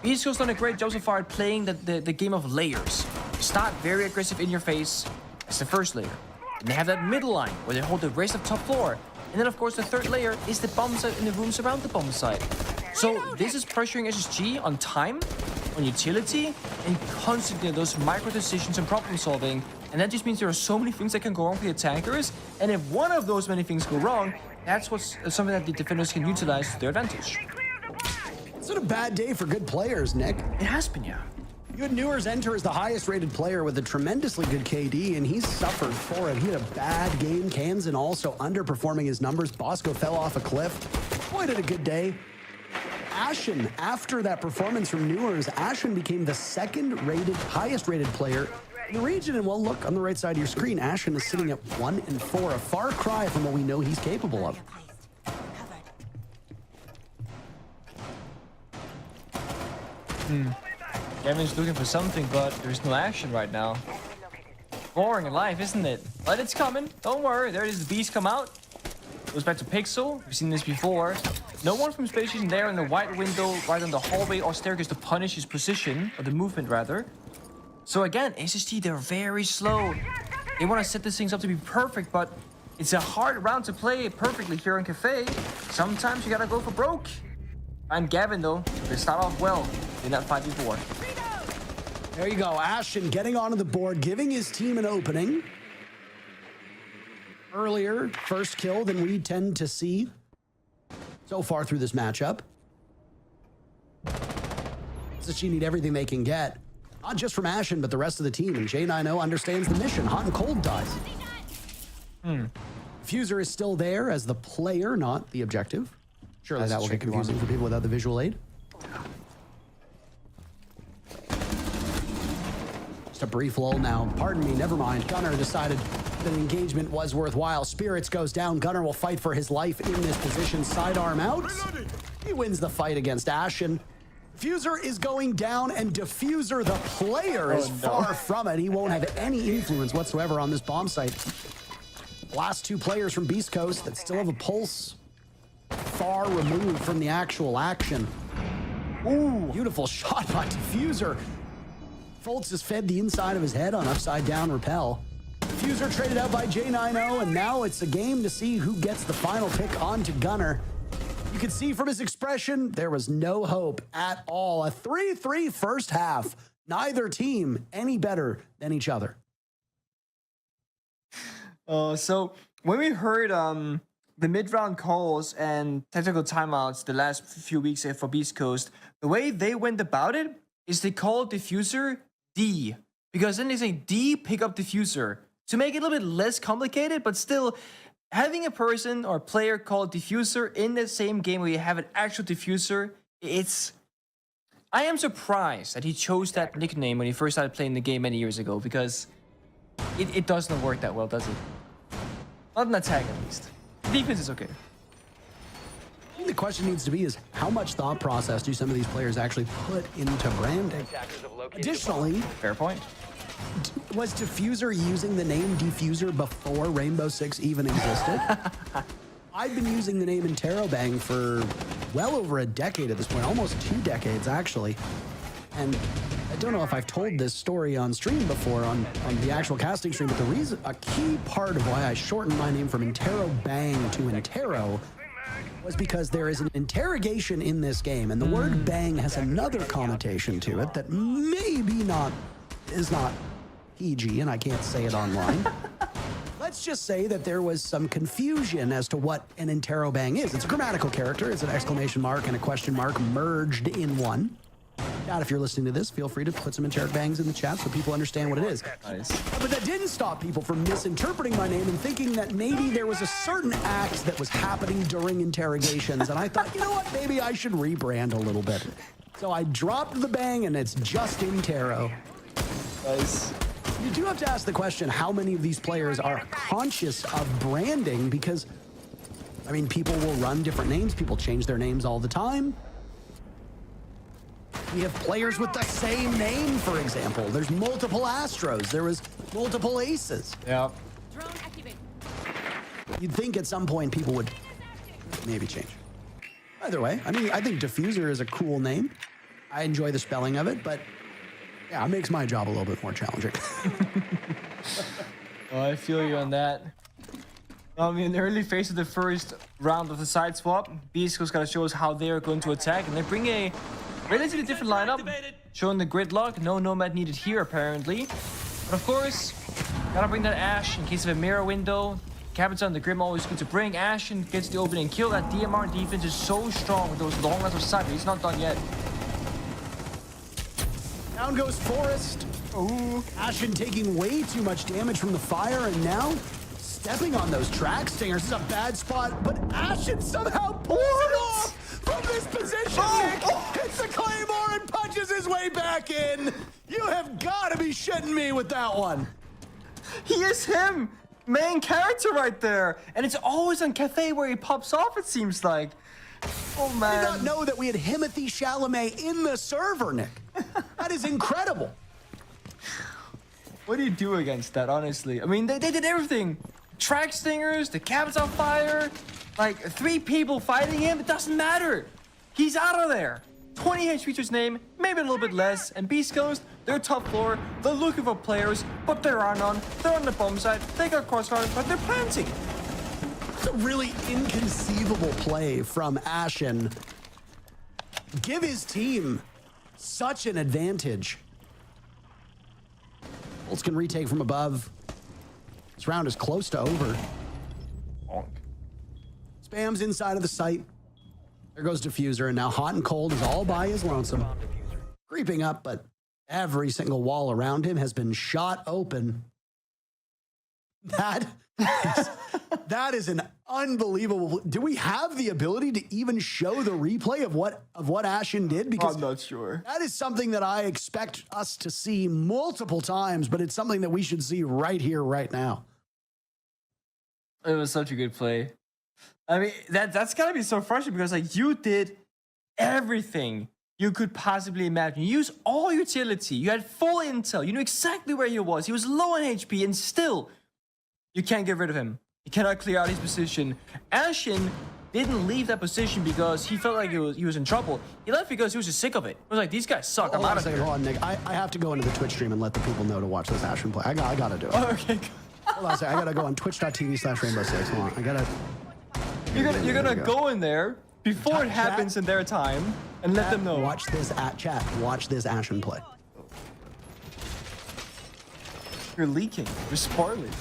Beastcoast done a great job so far at playing the game of layers. Start very aggressive in your face as the first layer. And they have that middle line where they hold the rest of top floor. And then of course the third layer is the bomb site in the rooms around the bomb site. So this is pressuring SSG on time, on utility, and constantly those micro decisions and problem solving. And that just means there are so many things that can go wrong for the attackers. And if one of those many things go wrong, that's what's something that the defenders can utilize to their advantage. It's been a bad day for good players, Nick. It has been, yeah. You had Newers enter as the highest rated player with a tremendously good KD, and he's suffered for it. He had a bad game. Kansan also underperforming his numbers. Bosco fell off a cliff. Boyd had a good day. Ashen, after that performance from Newers, Ashen became the highest rated player in the region. And well, look on the right side of your screen, Ashen is sitting at 1-4, a far cry from what we know he's capable of. Gavin's looking for something, but there's no action right now. Boring in life, isn't it? But it's coming. Don't worry. There it is. The beast come out. Goes back to Pixel. We've seen this before. No one from Spacestation there in the white window, right on the hallway or staircase to punish his position, or the movement rather. So again, SST, they're very slow. They want to set these things up to be perfect, but it's a hard round to play perfectly here in Cafe. Sometimes you gotta go for broke. And Gavin, though, they start off well in that fight before. There you go, Ashen getting onto the board, giving his team an opening. Earlier, first kill than we tend to see so far through this matchup. SSG need everything they can get. Not just from Ashen, but the rest of the team. And J90 understands the mission. Hot and Cold dies. Fuser is still there as the player, not the objective. Surely That's that will get confusing for people without the visual aid. Just a brief lull now. Pardon me, never mind. Gunner decided that engagement was worthwhile. Spirits goes down. Gunner will fight for his life in this position. Sidearm out. He wins the fight against Ashen. Fuser is going down, and Diffuser, the player, is far from it. He won't have any influence whatsoever on this bomb site. Last two players from Beastcoast that still have a pulse far removed from the actual action. Ooh, beautiful shot by Diffuser. Foltz has fed the inside of his head on upside down rappel. Diffuser traded out by J90, and now it's a game to see who gets the final pick onto Gunner. You can see from his expression, there was no hope at all. A 3-3 first half. Neither team any better than each other. So when we heard the mid-round calls and technical timeouts the last few weeks for Beast Coast, the way they went about it is they called Diffuser D. Because then they say D, pick up Diffuser. To make it a little bit less complicated, but still, having a person or player called Diffuser in the same game where you have an actual Diffuser, it's... I am surprised that he chose that nickname when he first started playing the game many years ago, because it doesn't work that well, does it? Not in attack, at least. Defense is okay. I think the question needs to be is how much thought process do some of these players actually put into branding? Additionally, Fair point. was Diffuser using the name Diffuser before Rainbow Six even existed? I've been using the name Interrobang for well over a decade at this point, almost 2 decades actually. And I don't know if I've told this story on stream before, on the actual casting stream, but the reason, a key part of why I shortened my name from Interrobang to Intero was because there is an interrogation in this game, and the word bang has another connotation to it that maybe is not PG, and I can't say it online. Let's just say that there was some confusion as to what an interrobang is. It's a grammatical character. It's an exclamation mark and a question mark merged in one. Now, if you're listening to this, feel free to put some interrobangs in the chat so people understand what it is. Nice. But that didn't stop people from misinterpreting my name and thinking that maybe there was a certain act that was happening during interrogations. And I thought, you know what, maybe I should rebrand a little bit. So I dropped the bang, and it's just Intero. Nice. You do have to ask the question, how many of these players are conscious of branding? Because, I mean, people will run different names. People change their names all the time. We have players with the same name, for example. There's multiple Astros. There was multiple Aces. Yeah. Drone activated. You'd think at some point people would maybe change. Either way, I mean, I think Diffuser is a cool name. I enjoy the spelling of it, but yeah, it makes my job a little bit more challenging. Oh, I feel you on that. In the early phase of the first round of the side swap, Beastcoast gotta show us how they're going to attack, and they bring a relatively different lineup, showing the gridlock. No Nomad needed here, apparently. But of course, gotta bring that Ash in case of a mirror window. Capitan, the Grim, always good to bring. Ashen gets the opening kill. That DMR defense is so strong with those long lines of sight, but he's not done yet. Down goes Forest. Ooh, Ashen taking way too much damage from the fire, and now stepping on those track stingers. This is a bad spot, but Ashen somehow pulls it off from this position. Nick hits the Claymore and punches his way back in. You have got to be shitting me with that one. He is him! Main character right there! And it's always on Cafe where he pops off, it seems like. Oh, man. I did not know that we had Timothy Chalamet in the server, Nick. That is incredible. What do you do against that, honestly? I mean, they did everything. Track stingers, the cab's on fire, like 3 people fighting him, it doesn't matter. He's out of there. 20 HP to his name, maybe a little bit less, and Beastcoast, they're top floor, they're looking for players, but there are none. They're on the bomb side, they got crossfire, but they're planting. It's a really inconceivable play from Ashen. Give his team such an advantage. Bolts can retake from above. This round is close to over. Spam's inside of the site. There goes Diffuser, and now Hot and Cold is all by his lonesome. creeping up, but every single wall around him has been shot open. That is an unbelievable. Do we have the ability to even show the replay of what Ashen did? Because I'm not sure. that is something that I expect us to see multiple times, but it's something that we should see right here, right now. It was such a good play. I mean, that's gotta be so frustrating because like you did everything you could possibly imagine. You used all utility. You had full intel. You knew exactly where he was. He was low on HP, and still, you can't get rid of him. You cannot clear out his position. Ashen didn't leave that position because he felt like he was in trouble. He left because he was just sick of it. He was like, these guys suck. I'm out of here. Hold on, Nick. I have to go into the Twitch stream and let the people know to watch this Ashen play. I gotta do it. Oh, okay. Hold on a second. I gotta go on twitch.tv/Rainbow6. Hold on. I gotta. You're gonna go in there before it happens in their time and let them know. Watch this at chat. Watch this Ashen play. You're leaking. You're spoiling.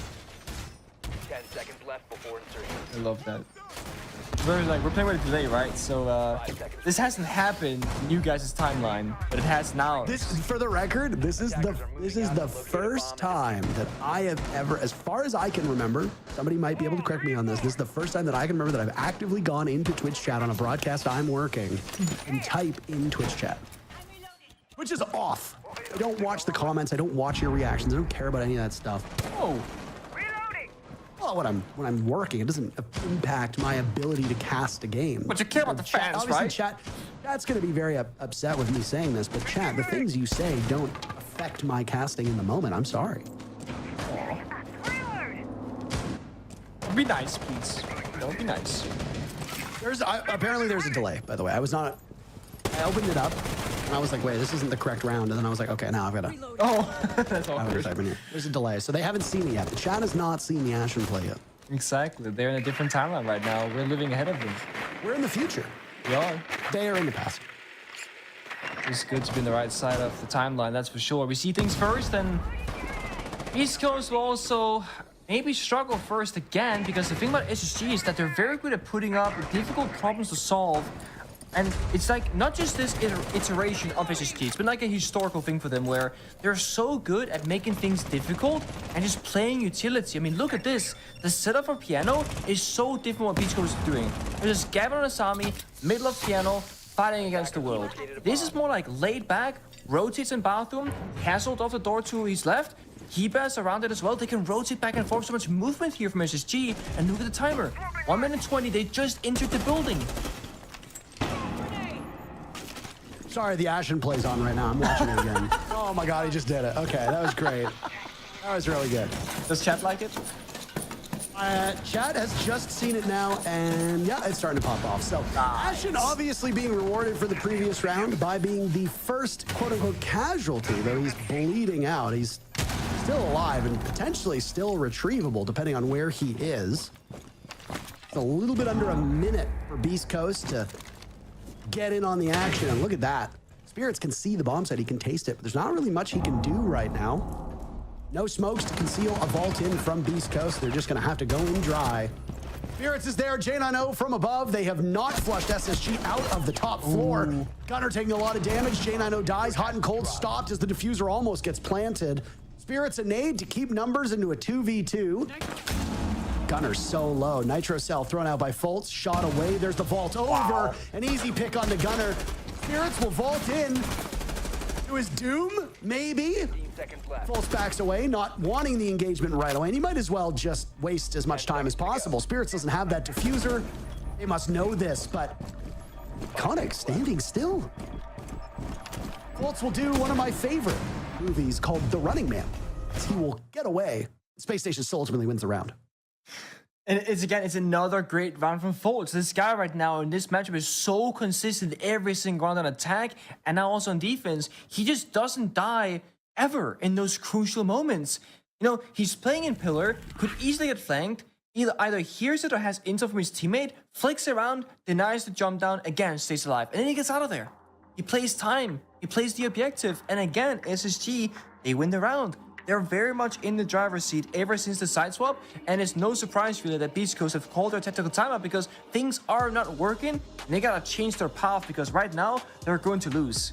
10 seconds left before insertion. I love that. We're playing with a delay, right? So this hasn't happened in you guys' timeline, but it has now. This, for the record, this is the first time that I have ever, as far as I can remember, somebody might be able to correct me on this. This is the first time that I can remember that I've actively gone into Twitch chat on a broadcast I'm working and type in Twitch chat, which is off. I don't watch the comments. I don't watch your reactions. I don't care about any of that stuff. Oh. Well, when I'm working, it doesn't impact my ability to cast a game. But you care about the fans, obviously, right? Chat's going to be very upset with me saying this, but chat, the things you say don't affect my casting in the moment. I'm sorry. Be nice, please. Don't be nice. Apparently there's a delay, by the way. I opened it up, and I was like, wait, this isn't the correct round. And then I was like, okay, now I've got to... Oh, that's all good. There's a delay, so they haven't seen it yet. The chat has not seen the Ashen play yet. Exactly. They're in a different timeline right now. We're living ahead of them. We're in the future. We are. They are in the past. It's good to be on the right side of the timeline, that's for sure. We see things first, and Beastcoast will also maybe struggle first again, because the thing about SSG is that they're very good at putting up difficult problems to solve. And it's like not just this iteration of SSG, it's been like a historical thing for them where they're so good at making things difficult and just playing utility. I mean, look at this. The setup for piano is so different what Beastcoast is doing. There's just Gavin and Asami, middle of piano, fighting against the world. This is more like laid back, rotates in bathroom, castled off the door to his left. He-Bass around it as well. They can rotate back and forth. So much movement here from SSG. And look at the timer. 1 minute 20. They just entered the building. Sorry, the Ashen play's on right now. I'm watching it again. Oh my God, he just did it. Okay, that was great. That was really good. Does chat like it? Chat has just seen it now, and yeah, it's starting to pop off. So Ashen obviously being rewarded for the previous round by being the first quote-unquote casualty, though he's bleeding out. He's still alive and potentially still retrievable, depending on where he is. It's a little bit under a minute for Beastcoast to get in on the action, and look at that. Spirits can see the bomb site, he can taste it, but there's not really much he can do right now. No smokes to conceal a vault in from Beastcoast. They're just gonna have to go in dry. Spirits is there, J90 from above. They have not flushed SSG out of the top floor. Ooh. Gunner taking a lot of damage. J90 dies, hot and cold stopped as the diffuser almost gets planted. Spirits a nade to keep numbers into a 2v2. Gunner's so low. Nitro Cell thrown out by Fultz. Shot away. There's the vault over. Wow. An easy pick on the Gunner. Spirits will vault in to his doom, maybe. Fultz backs away, not wanting the engagement right away. And he might as well just waste as much time as possible. Spirits doesn't have that diffuser. They must know this, but Koenig standing still. Fultz will do one of my favorite movies called The Running Man. He will get away. Spacestation still ultimately wins the round. And it's another great round from Fultz. This guy right now in this matchup is so consistent every single round on attack and now also on defense. He just doesn't die ever in those crucial moments. You know, he's playing in pillar, could easily get flanked, either hears it or has intel from his teammate, flicks around, denies the jump down, again stays alive, and then he gets out of there. He plays time, he plays the objective, and again, SSG, they win the round. They're very much in the driver's seat ever since the side swap, and it's no surprise really that Beastcoast have called their tactical timeout because things are not working, and they gotta change their path because right now, they're going to lose.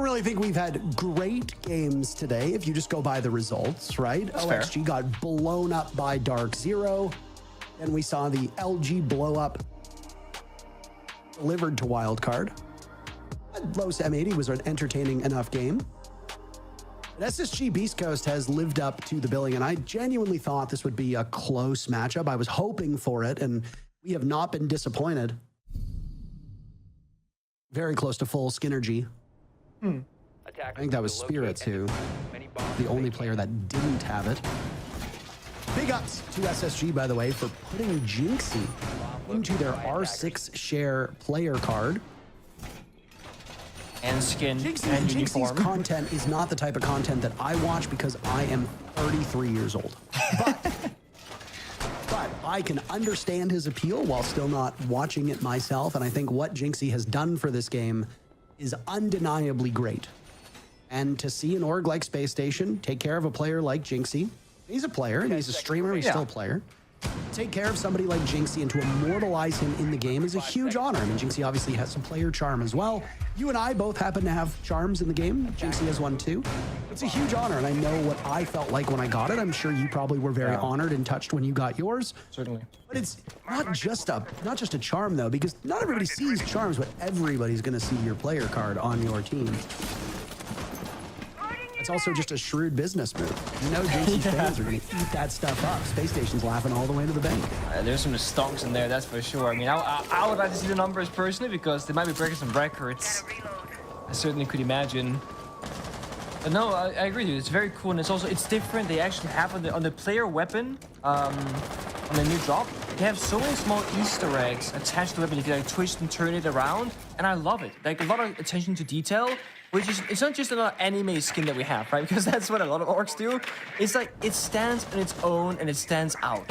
really think we've had great games today if you just go by the results, right? That's fair. OXG got blown up by Dark Zero. Then we saw the LG blow up delivered to Wildcard. Los M80 was an entertaining enough game. But SSG Beastcoast has lived up to the billing, and I genuinely thought this would be a close matchup. I was hoping for it, and we have not been disappointed. Very close to full Skinnergy. I think that was Spirits who, the only player that didn't have it. Big ups to SSG, by the way, for putting Jinxie into their R6 share player card. And skin and Jinxie's uniform. content is not the type of content that I watch because I am 33 years old. But I can understand his appeal while still not watching it myself. And I think what Jinxie has done for this game is undeniably great. And to see an org like Spacestation take care of a player like Jinxie, he's a player and he's a streamer, he's still a player. Take care of somebody like Jinxie and to immortalize him in the game is a huge honor. I mean, Jinxie obviously has some player charm as well. You and I both happen to have charms in the game. Jinxie has one too. It's a huge honor, and I know what I felt like when I got it. I'm sure you probably were very honored and touched when you got yours. Certainly. But it's not just a charm though, because not everybody sees charms, but everybody's going to see your player card on your team. It's also just a shrewd business move. You know Jinxie fans are going to eat that stuff up. Space Station's laughing all the way to the bank. There's some stonks in there, that's for sure. I mean, I would like to see the numbers personally because they might be breaking some records. I certainly could imagine. But no, I agree with you. It's very cool, and it's different. They actually have on the player weapon, on the new drop, they have so many small Easter eggs attached to the weapon. You can like twist and turn it around, and I love it. Like a lot of attention to detail. Which is, it's not just another anime skin that we have, right? Because that's what a lot of orcs do. It's like, it stands on its own and it stands out.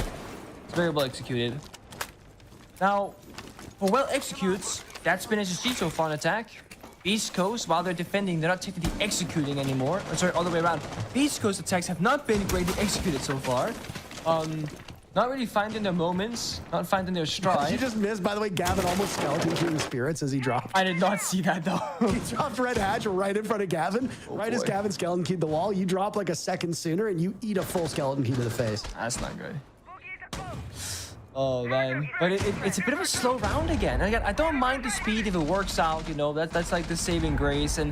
It's very well executed. Now, for well executes, that's been SSG so far on attack. Beastcoast, while they're defending, they're not technically executing anymore. Or sorry, all the way around. Beastcoast attacks have not been greatly executed so far. Not really finding their moments, not finding their stride. You just missed, by the way, Gavin almost skeleton keying Spirits as he dropped. I did not see that though. He dropped Red Hatch right in front of Gavin. As Gavin skeleton keyed the wall, you drop like a second sooner and you eat a full skeleton key to the face. That's not good. Oh man, but it's a bit of a slow round again. And again, I don't mind the speed if it works out, you know, that's like the saving grace. And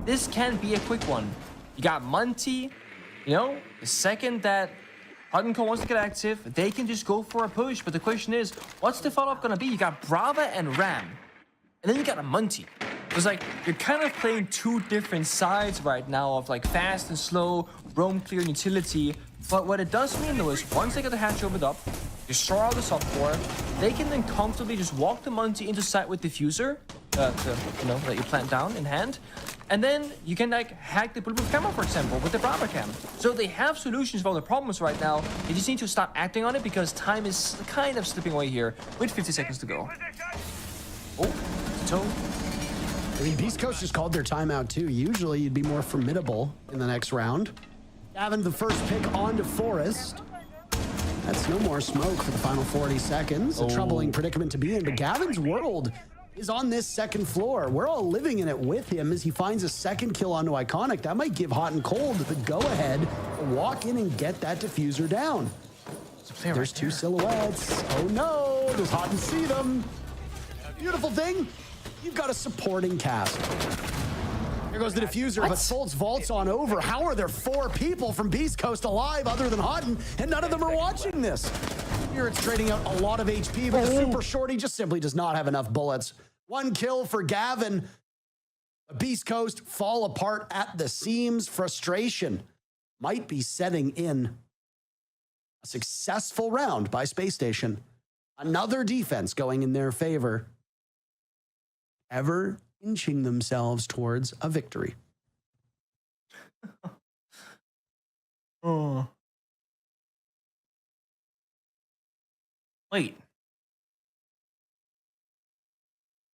this can be a quick one. You got Munty, you know, the second that Huttonco wants to get active, they can just go for a push. But the question is, what's the follow-up gonna be? You got Brava and Ram, and then you got a Munty. It's like, you're kind of playing two different sides right now of like fast and slow, roam clear and utility. But what it does mean though is once they get the hatch opened up, destroy all the software, they can then comfortably just walk the Munty into sight with Diffuser, you know, that you plant down in hand. And then you can like hack the bulletproof camera, for example, with the Brava cam. So they have solutions for all the problems right now. They just need to start acting on it because time is kind of slipping away here with 50 seconds to go. Oh, toe. I mean, Beastcoast just called their timeout too. Usually you'd be more formidable in the next round. Gavin, the first pick onto Forest. That's no more smoke for the final 40 seconds. A troubling predicament to be in, but Gavin's world is on this second floor. We're all living in it with him as he finds a second kill onto Iconic. That might give Hot and Cold the go-ahead to walk in and get that diffuser down. There's two silhouettes. Oh no, does Hot and see them? Beautiful thing, you've got a supporting cast. Here goes the diffuser, but Foltz vaults on over. How are there 4 people from Beastcoast alive other than Hotton, and none of them are watching this? Here it's trading out a lot of HP, but the super shorty just simply does not have enough bullets. 1 kill for Gavin. Beastcoast fall apart at the seams. Frustration might be setting in. A successful round by Space Station. Another defense going in their favor. Ever inching themselves towards a victory. Oh. Wait.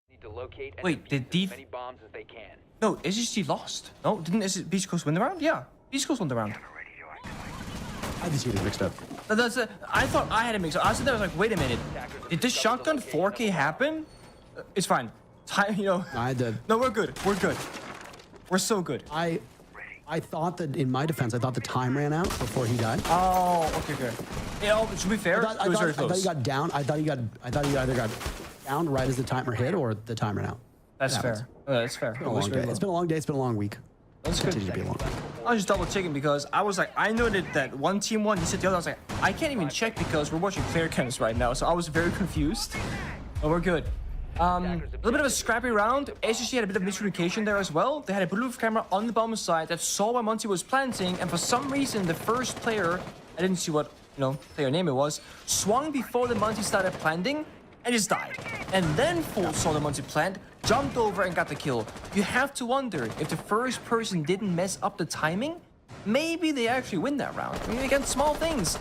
Need to locate and Wait, did defuse as many bombs as they can. No, SSG lost. No, didn't Beastcoast win the round? Yeah, Beastcoast won the round. I just get it mixed up. I thought I had it mixed up. I was there, I was like, wait a minute. Did this shotgun 4K happen? It's fine. You know. I had to. No, we're good. We're good. We're so good. I thought that, in my defense, I thought the time ran out before he died. Oh, okay. Yeah, to be fair, it was very I thought close. he got down. I thought he either got down right as the timer hit or the time ran out. That's It happens. fair. That's fair. It's been a long day. It's been a long day. It's been a long week. That's good. Continue to be a long week. I was just double checking because I was like, I noted that one team won, you said the other. I was like, I can't even check because we're watching player cams right now, so I was very confused. But we're good. A little bit of a scrappy round. SGC had a bit of miscommunication there as well. They had a Bluetooth camera on the bomb side that saw where Monty was planting, and for some reason, the first player, I didn't see what player name it was, swung before the Monty started planting and just died. And then Full saw the Monty plant, jumped over and got the kill. You have to wonder if the first person didn't mess up the timing, maybe they actually win that round. I mean, again, small things.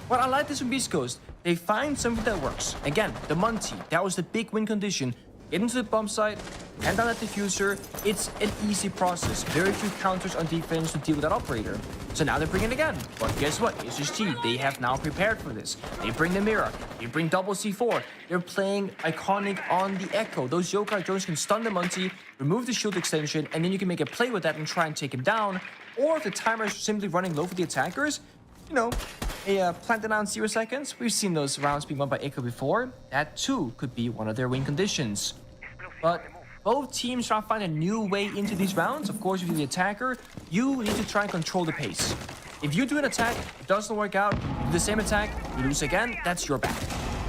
But I like this from Beastcoast. They find something that works. Again, the Monty, that was the big win condition. Get into the bomb site, hand down that diffuser. It's an easy process. Very few counters on defense to deal with that operator. So now they bring it again. But guess what? SSG, they have now prepared for this. They bring the mirror. They bring double C4. They're playing iconic on the Echo. Those Yokai drones can stun the Monty, remove the shield extension, and then you can make a play with that and try and take him down. Or if the timer is simply running low for the attackers, plant down 0 seconds. We've seen those rounds being won by Echo before. That too could be one of their win conditions. But both teams try to find a new way into these rounds. Of course, if you're the attacker, you need to try and control the pace. If you do an attack, it doesn't work out, you do the same attack, you lose again, that's your bad.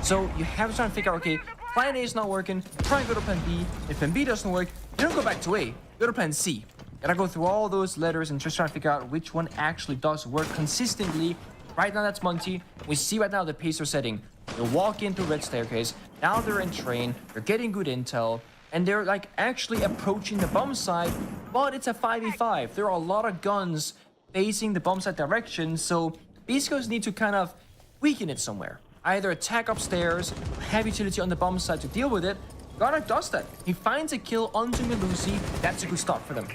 So you have to try and figure out, okay, plan A is not working, try and go to plan B. If plan B doesn't work, you don't go back to A, go to plan C. Gotta go through all those letters and just try to figure out which one actually does work consistently. Right now, that's Monty. We see right now the pace they're setting. They walk into red staircase. Now they're in train. They're getting good intel. And they're like actually approaching the bomb side. But it's a 5v5. There are a lot of guns facing the bomb side direction. So Beastcoast need to kind of weaken it somewhere. Either attack upstairs, have utility on the bomb side to deal with it. Goddard does that. He finds a kill onto Melusi. That's a good start for them.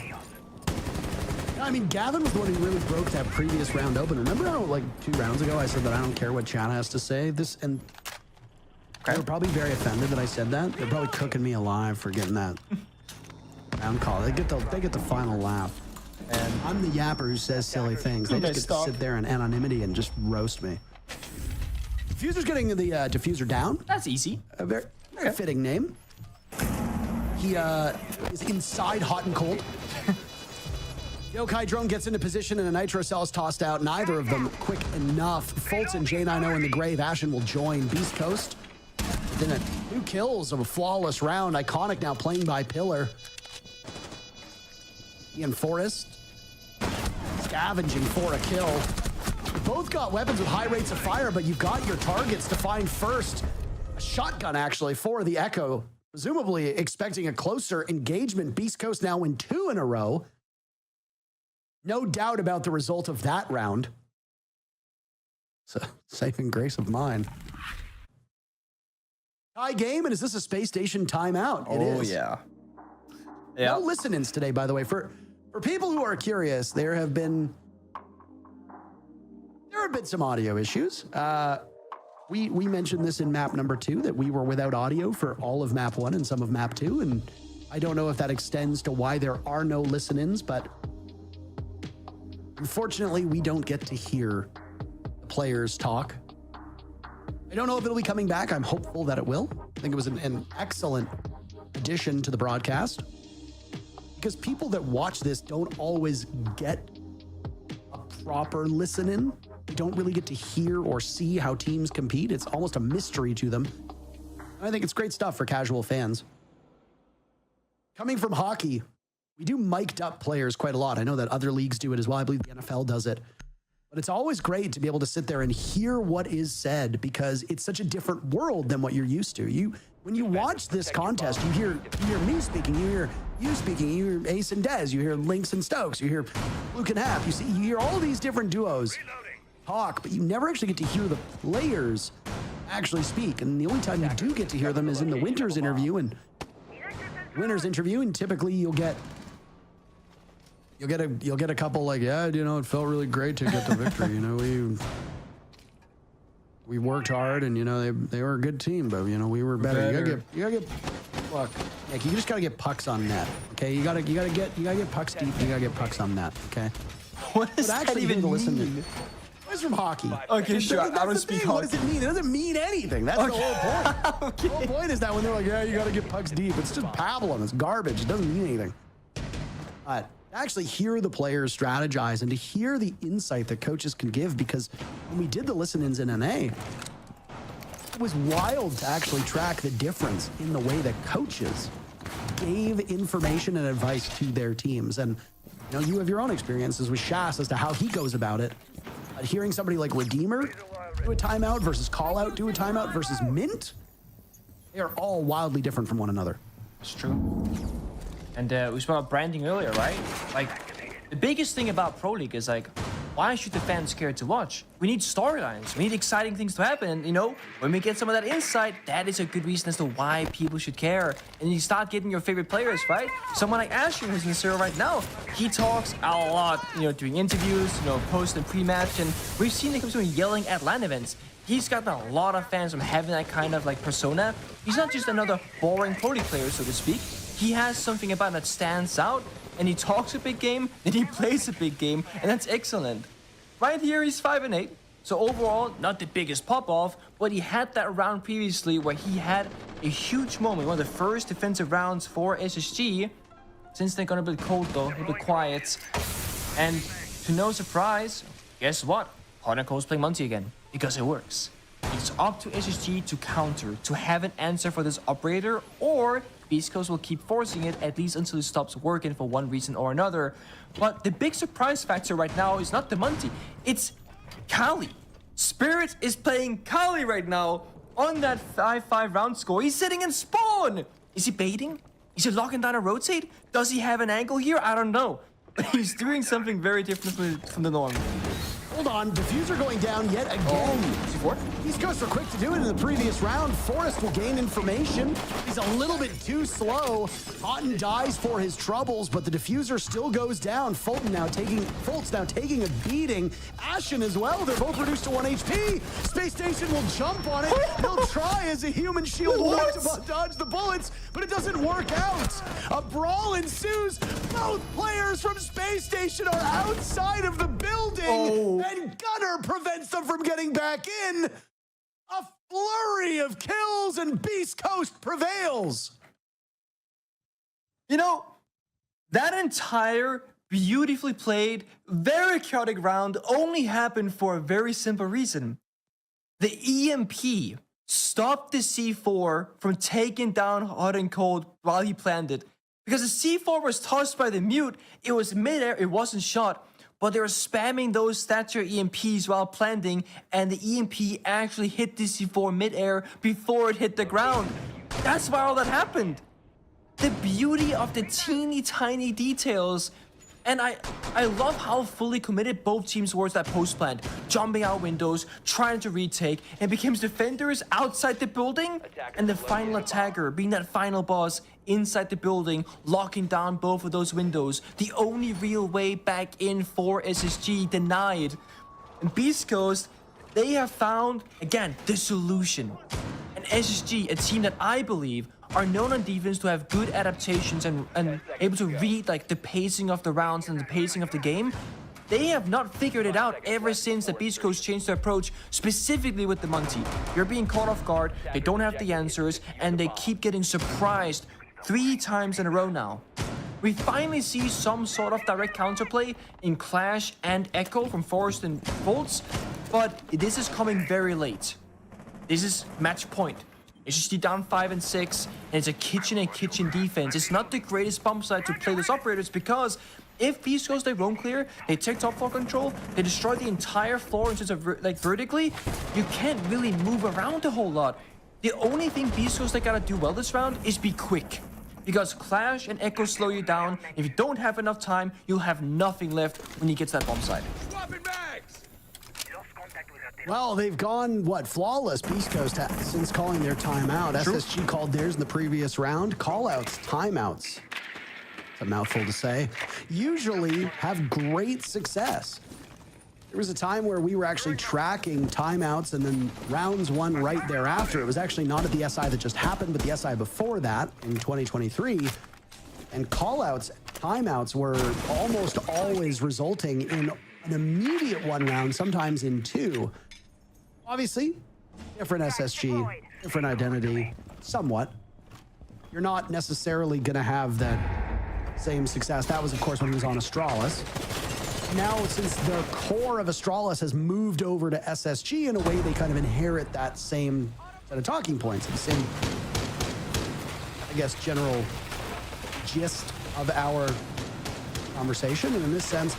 I mean, Gavin was the one who really broke that previous round open. Remember how, like, 2 rounds ago, I said that I don't care what chat has to say? And they were probably very offended that I said that. They're probably cooking me alive for getting that round call. They get the final laugh. And I'm the yapper who says silly things. They just get to sit there in anonymity and just roast me. Diffuser's getting the diffuser down. That's easy. A very fitting name. He is inside hot and cold. Yokai drone gets into position and a nitro cell is tossed out. Neither of them quick enough. Fulton, J90 in the grave. Ashen will join Beastcoast. Then 2 kills of a flawless round. Iconic now playing by Pillar. Ian Forrest scavenging for a kill. Both got weapons with high rates of fire, but you've got your targets to find first. A shotgun actually for the Echo. Presumably expecting a closer engagement. Beastcoast now win 2 in a row. No doubt about the result of that round. So, saving grace of mine. Tie game, and is this a Space Station timeout? It is. Yeah. No listen-ins today, by the way. For people who are curious, there have been some audio issues. We mentioned this in map number 2, that we were without audio for all of map 1 and some of map 2, and I don't know if that extends to why there are no listen-ins, but unfortunately, we don't get to hear the players talk. I don't know if it'll be coming back. I'm hopeful that it will. I think it was an excellent addition to the broadcast, because people that watch this don't always get a proper listen-in. They don't really get to hear or see how teams compete. It's almost a mystery to them. And I think it's great stuff for casual fans. Coming from hockey, we do mic'd up players quite a lot. I know that other leagues do it as well. I believe the NFL does it. But it's always great to be able to sit there and hear what is said, because it's such a different world than what you're used to. When you watch this contest, you hear me speaking, you hear you speaking, you hear Ace and Dez, you hear Lynx and Stokes, you hear Luke and Hap. You hear all these different duos talk, but you never actually get to hear the players actually speak. And the only time you do get to hear them is in the Winters interview and typically you'll get a couple like, it felt really great to get the victory. we worked hard, and you know they were a good team, but you know we were better. You gotta get look, Nick, you just gotta get pucks on net. Okay, you gotta get pucks deep. You gotta get pucks on net. Okay. What does that even mean? It's from hockey. Okay, sure. I don't speak hockey. What does it mean? It doesn't mean anything. That's the whole point. Okay. The whole point is that when they're like, yeah, you got to get pucks deep, it's just pablum. It's garbage. It doesn't mean anything. But to actually hear the players strategize and to hear the insight that coaches can give, because when we did the listen-ins in NA, it was wild to actually track the difference in the way that coaches gave information and advice to their teams. And you know, you have your own experiences with Shas as to how he goes about it. Hearing somebody like Redeemer do a timeout versus Call Out do a timeout versus Mint, they are all wildly different from one another. It's true. And we spoke about branding earlier, right? Like, the biggest thing about Pro League is like, why should the fans care to watch? We need storylines. We need exciting things to happen. And, you know, when we get some of that insight, that is a good reason as to why people should care. And you start getting your favorite players, right? Someone like Asher, who's in the server right now, he talks a lot, you know, doing interviews, you know, post and pre-match. And we've seen him come to yelling at LAN events. He's gotten a lot of fans from having that kind of like persona. He's not just another boring Pro League player, so to speak. He has something about him that stands out. And he talks a big game, and he plays a big game, and that's excellent. Right here, he's 5-8. So overall, not the biggest pop-off, but he had that round previously where he had a huge moment, one of the first defensive rounds for SSG. Since they're gonna be cold though, a little bit quiet. And to no surprise, guess what? Hot and Cold's playing Monty again, because it works. It's up to SSG to counter, to have an answer for this operator, or Beastcoast will keep forcing it, at least until it stops working for one reason or another. But the big surprise factor right now is not the Monty, it's Kali. Spirit is playing Kali right now on that 5-5 round score. He's sitting in spawn. Is he baiting? Is he locking down a rotate? Does he have an angle here? I don't know. But he's doing something very different from the norm. Hold on, Diffuser going down yet again. C4? Beastcoast were quick to do it in the previous round. Forrest will gain information. He's a little bit too slow. Otten dies for his troubles, but the Diffuser still goes down. Fult's now taking a beating. Ashen as well. They're both reduced to 1 HP. Spacestation will jump on it. He'll try as a human shield wall to dodge the bullets, but it doesn't work out. A brawl ensues. Both players from Spacestation are outside of the building. And Gunner prevents them from getting back in. A flurry of kills and Beastcoast prevails. You know, that entire beautifully played, very chaotic round only happened for a very simple reason. The EMP stopped the C4 from taking down Hot and Cold while he planned it. Because the C4 was tossed by the mute, it was midair, it wasn't shot. But they were spamming those stature EMPs while planting, and the EMP actually hit the C4 midair before it hit the ground. That's why all that happened. The beauty of the teeny tiny details. And I love how fully committed both teams were to that post plant, jumping out windows, trying to retake, and becomes defenders outside the building, and the final attacker being that final boss inside the building, locking down both of those windows. The only real way back in for SSG denied. And Beastcoast, they have found, again, the solution. And SSG, a team that I believe are known on defense to have good adaptations and able to read like the pacing of the rounds and the pacing of the game. They have not figured it out ever since the Beastcoast changed their approach, specifically with the Monty. You're being caught off guard, they don't have the answers, and they keep getting surprised 3 times in a row now. We finally see some sort of direct counterplay in Clash and Echo from Forrest and Volts, but this is coming very late. This is match point. It's just down 5 and 6, and it's a kitchen and kitchen defense. It's not the greatest bump side to play those operators because if Beastcoast they roam clear, they take top floor control, they destroy the entire floor in terms of like vertically, you can't really move around a whole lot. The only thing Beastcoast they gotta do well this round is be quick. Because Clash and Echo slow you down. If you don't have enough time, you'll have nothing left when you get to that bomb side. Well, they've gone, flawless, Beastcoast, since calling their timeout. True. SSG called theirs in the previous round. Callouts, timeouts. It's a mouthful to say. Usually have great success. There was a time where we were actually tracking timeouts and then rounds one right thereafter. It was actually not at the SI that just happened, but the SI before that in 2023. And callouts, timeouts were almost always resulting in an immediate one round, sometimes in two. Obviously, different SSG, different identity, somewhat. You're not necessarily going to have that same success. That was, of course, when he was on Astralis. Now, since the core of Astralis has moved over to SSG, in a way, they kind of inherit that same set of talking points, the same, I guess, general gist of our conversation. And in this sense,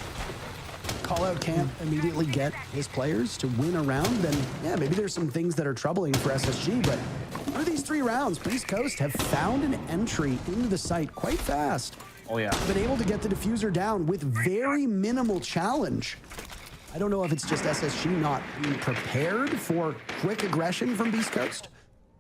Callout can't immediately get his players to win a round, then yeah, maybe there's some things that are troubling for SSG, but through these 3 rounds, Beastcoast have found an entry into the site quite fast. Oh yeah. Been able to get the diffuser down with very minimal challenge. I don't know if it's just SSG not being prepared for quick aggression from Beastcoast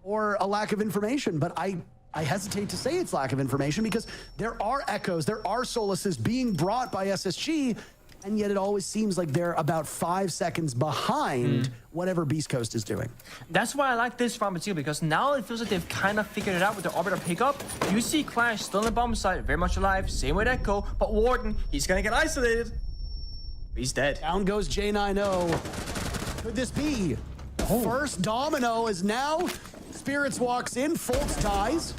or a lack of information, but I hesitate to say it's lack of information because there are echoes, there are solaces being brought by SSG, and yet it always seems like they're about 5 seconds behind whatever Beastcoast is doing. That's why I like this from too, because now it feels like they've kind of figured it out with the Arbiter pickup. You see Clash still in the bomb site, very much alive, same with Echo, but Warden, he's gonna get isolated. He's dead. Down goes J90. Could this be? The first domino is now. Spirits walks in, Fultz ties.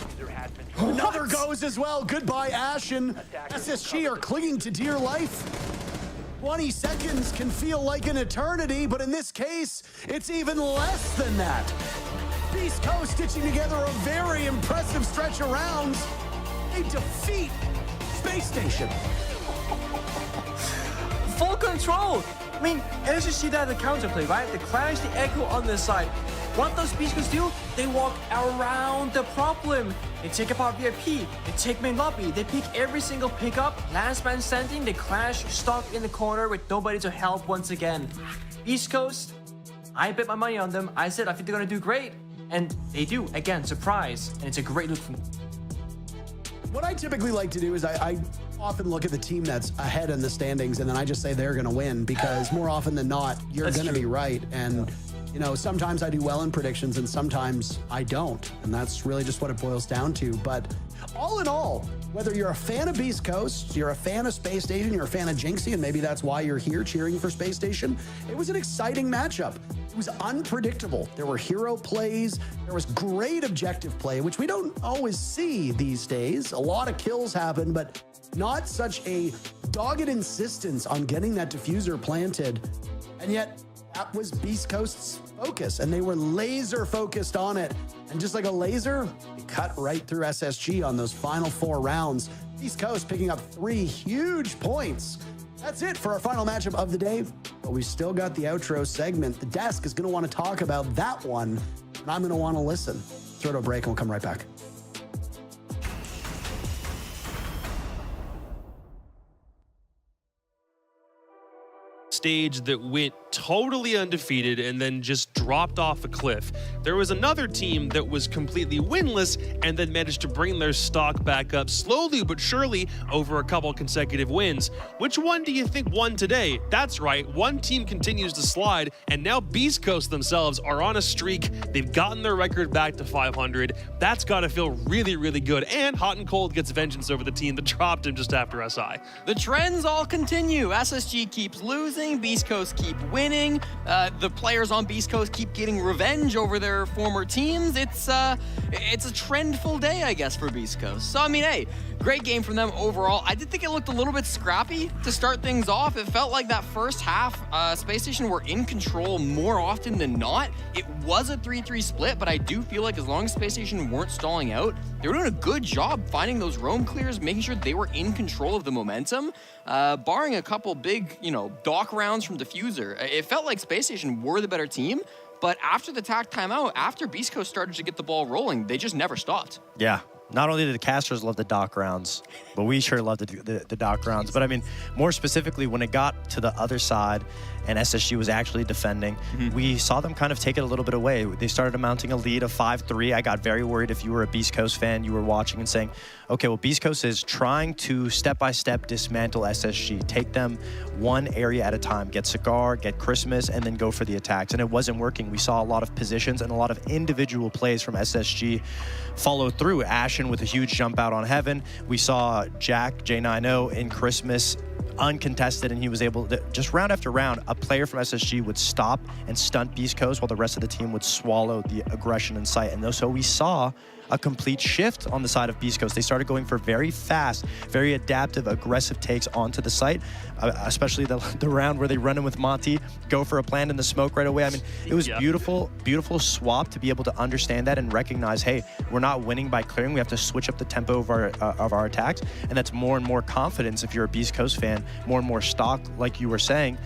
Another goes as well. Goodbye, Ash and SSG are clinging to dear life. 20 seconds can feel like an eternity, but in this case, it's even less than that. Beastcoast stitching together a very impressive stretch of rounds. They defeat Space Station. Full control. I mean, and let's just see that the counterplay, right? The Clash, the Echo on this side. What does Beastcoast do? They walk around the problem. They take apart VIP, they take main lobby, they pick every single pickup, last man standing, they Clash stuck in the corner with nobody to help once again. Beastcoast, I bet my money on them. I said I think they're gonna do great. And they do, again, surprise. And it's a great look from them. What I typically like to do is I often look at the team that's ahead in the standings and then I just say they're gonna win because more often than not, you're gonna be right. And you know, sometimes I do well in predictions and sometimes I don't. And that's really just what it boils down to. But all in all, whether you're a fan of Beastcoast, you're a fan of Space Station, you're a fan of Jinxie, and maybe that's why you're here cheering for Space Station, it was an exciting matchup. It was unpredictable. There were hero plays, there was great objective play, which we don't always see these days. A lot of kills happen, but not such a dogged insistence on getting that diffuser planted. And yet, that was Beastcoast's focus, and they were laser focused on it. And just like a laser, it cut right through SSG on those final 4 rounds. Beastcoast picking up 3 huge points. That's it for our final matchup of the day, but we still got the outro segment. The desk is going to want to talk about that one, and I'm going to want to listen. Throw to a break, and we'll come right back. Stage that went totally undefeated and then just dropped off a cliff. There was another team that was completely winless and then managed to bring their stock back up slowly but surely over a couple consecutive wins. Which one do you think won today? That's right, one team continues to slide, and now Beastcoast themselves are on a streak. They've gotten their record back to 500. That's got to feel really, really good. And Hot and Cold gets vengeance over the team that dropped him just after SI. The trends all continue. SSG keeps losing, Beastcoast keep winning. The players on Beastcoast keep getting revenge over their former teams. It's a trendful day, I guess, for Beastcoast. So, I mean, hey, great game from them overall. I did think it looked a little bit scrappy to start things off. It felt like that first half, Space Station were in control more often than not. It was a 3-3 split, but I do feel like as long as Space Station weren't stalling out, they were doing a good job finding those roam clears, making sure they were in control of the momentum. Barring a couple big, dock rounds from Diffuser, it felt like Space Station were the better team, but after the tack timeout, after Beastcoast started to get the ball rolling, they just never stopped. Yeah. not only did the casters love the dock rounds, but we sure loved the dock rounds. But I mean, more specifically, when it got to the other side and SSG was actually defending, we saw them kind of take it a little bit away. They started mounting a lead of 5-3. I got very worried. If you were a Beast Coast fan, you were watching and saying, okay, well, Beast Coast is trying to step-by-step dismantle SSG, take them one area at a time, get Cigar, get Christmas, and then go for the attacks. And it wasn't working. We saw a lot of positions and a lot of individual plays from SSG follow through. Ashen with a huge jump out on Heaven. We saw Jack, J90 in Christmas uncontested, and he was able to, just round after round, a player from SSG would stop and stunt Beast Coast while the rest of the team would swallow the aggression in sight. And so we saw a complete shift on the side of Beast Coast. They started going for very fast, very adaptive, aggressive takes onto the site, especially the round where they run in with Monty, go for a plant in the smoke right away. I mean, it was beautiful, beautiful swap to be able to understand that and recognize, hey, we're not winning by clearing. We have to switch up the tempo of our attacks, and that's more and more confidence if you're a Beast Coast fan, more and more stock, like you were saying,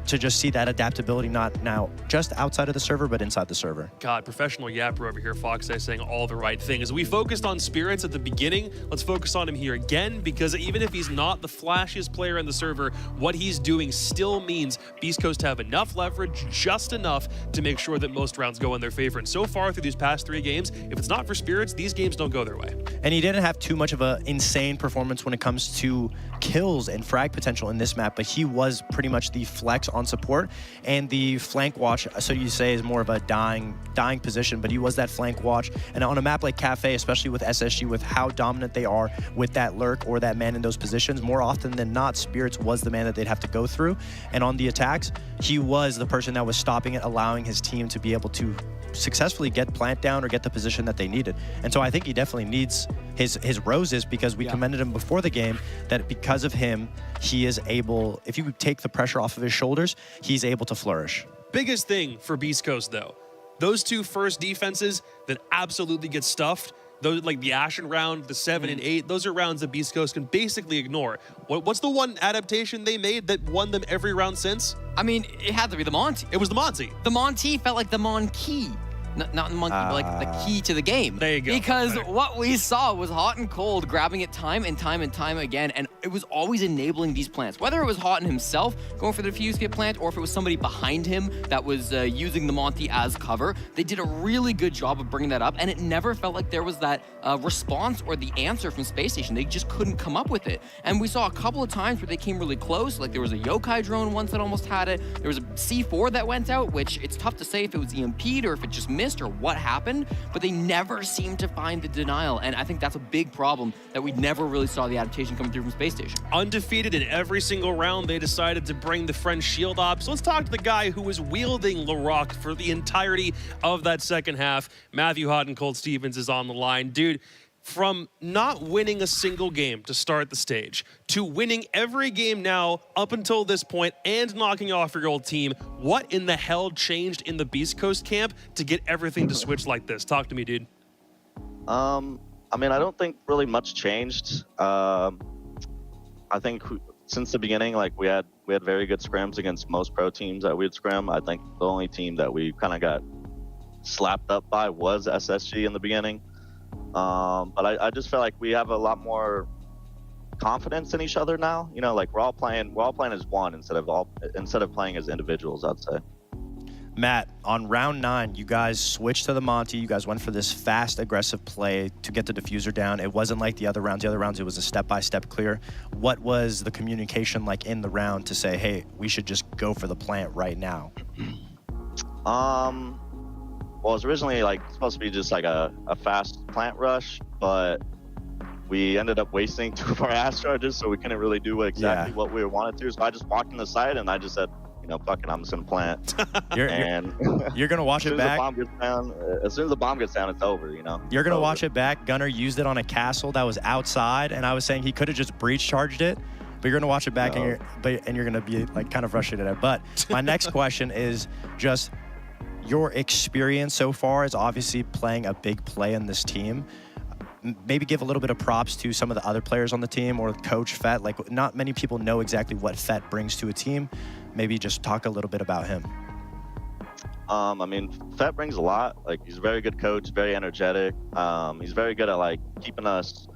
to just see that adaptability not now just outside of the server, but inside the server. God, professional yapper over here, Fox saying all the right things. We focused on Spirits at the beginning. Let's focus on him here again, because even if he's not the flashiest player in the server, what he's doing still means Beast Coast have enough leverage, just enough to make sure that most rounds go in their favor. And so far through these past 3 games, if it's not for Spirits, these games don't go their way. And he didn't have too much of an insane performance when it comes to kills and frag potential in this map, but he was pretty much the flex on support, and the flank watch, so you say, is more of a dying position, but he was that flank watch. And on a map like Cafe, especially with SSG, with how dominant they are with that lurk or that man in those positions, more often than not, Spirits was the man that they'd have to go through. And on the attacks, he was the person that was stopping it, allowing his team to be able to successfully get plant down or get the position that they needed. And so I think he definitely needs his roses, because we commended him before the game that because of him, he is able, if you take the pressure off of his shoulders, he's able to flourish. Biggest thing for Beast Coast, though, those 2 first defenses that absolutely get stuffed, those like the Ashen round, the 7 and 8, those are rounds that Beast Coast can basically ignore. What's the one adaptation they made that won them every round since? I mean, it had to be the Monty. It was the Monty. The Monty felt like the Mon-Key. Not the monkey, but like the key to the game. There you go. Because what we saw was hot and cold, grabbing it time and time and time again, and it was always enabling these plants. Whether it was Hot and himself going for the defuse kit plant, or if it was somebody behind him that was using the Monty as cover, they did a really good job of bringing that up, and it never felt like there was that response or the answer from Spacestation. They just couldn't come up with it. And we saw a couple of times where they came really close, like there was a Yokai drone once that almost had it. There was a C4 that went out, which it's tough to say if it was EMP'd or if it just missed or what happened, but they never seemed to find the denial. And I think that's a big problem, that we never really saw the adaptation coming through from Spacestation. Undefeated in every single round, they decided to bring the French shield op. So let's talk to the guy who was wielding LaRock for the entirety of that second half. Matthew Hot and Cold Stevens is on the line. Dude, from not winning a single game to start the stage to winning every game now up until this point and knocking off your old team, what in the hell changed in the Beast Coast camp to get everything to switch like this? Talk to me, dude. I mean, I don't think really much changed. I think since the beginning, like we had very good scrims against most pro teams that we'd scrim. I think the only team that we kind of got slapped up by was SSG in the beginning. But I just feel like we have a lot more confidence in each other now. You know, like we're all playing as one instead of playing as individuals, I'd say. Matt, on round 9, you guys switched to the Monty. You guys went for this fast, aggressive play to get the diffuser down. It wasn't like the other rounds. The other rounds, it was a step-by-step clear. What was the communication like in the round to say, hey, we should just go for the plant right now? Well, it was originally like supposed to be just like a fast plant rush, but we ended up wasting 2 of our ass charges, so we couldn't really do exactly what we wanted to. So I just walked in the site and I just said, you know, fuck it, I'm just gonna plant. You're gonna watch it back. As soon as the bomb gets down, it's over, you know. You're gonna watch it back. Gunner used it on a castle that was outside, and I was saying he could have just breach charged it. But you're gonna watch it back, and you're gonna be like kind of frustrated at it. But my next question is just your experience so far is obviously playing a big play in this team. Maybe give a little bit of props to some of the other players on the team or Coach Fett. Like, not many people know exactly what Fett brings to a team. Maybe just talk a little bit about him. I mean, Fett brings a lot. Like, he's a very good coach, very energetic. He's very good at like keeping us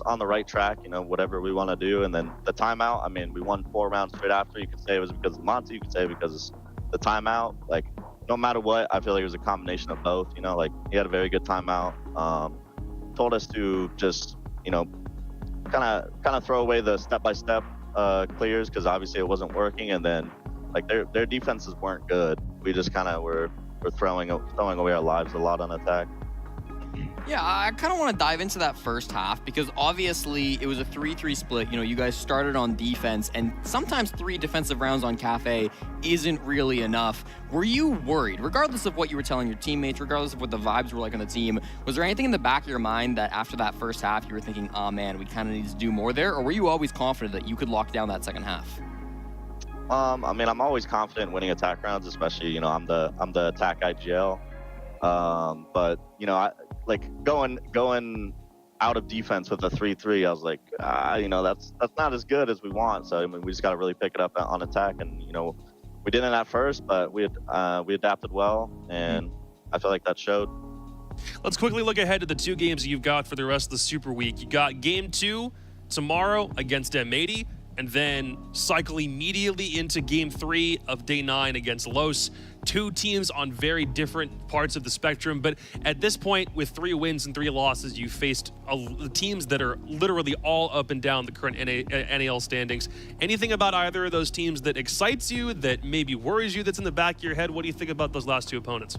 on the right track. You know, whatever we want to do. And then the timeout. I mean, we won 4 rounds straight after. You could say it was because of Monty. You could say because of the timeout. Like, no matter what, I feel like it was a combination of both. You know, like he had a very good timeout. Told us to just, you know, kind of throw away the step-by-step clears because obviously it wasn't working, and then like their defenses weren't good. We just kind of were throwing away our lives a lot on attack. Yeah, I kind of want to dive into that first half because obviously it was a 3-3 split. You know, you guys started on defense, and sometimes 3 defensive rounds on Cafe isn't really enough. Were you worried, regardless of what you were telling your teammates, regardless of what the vibes were like on the team? Was there anything in the back of your mind that after that first half you were thinking, oh man, we kind of need to do more there? Or were you always confident that you could lock down that second half? I mean, I'm always confident winning attack rounds, especially, you know, I'm the attack IGL. But you know, like going out of defense with a 3-3, I was like, you know, that's not as good as we want. So I mean, we just got to really pick it up on attack, and you know, we didn't at first, but we adapted well, and I feel like that showed. Let's quickly look ahead to the 2 games that you've got for the rest of the Super Week. You got Game 2 tomorrow against M80, and then cycle immediately into Game 3 of Day 9 against Los. 2 teams on very different parts of the spectrum, but at this point, with 3 wins and 3 losses, you faced teams that are literally all up and down the current NAL standings. Anything about either of those teams that excites you, that maybe worries you, that's in the back of your head? What do you think about those last 2 opponents?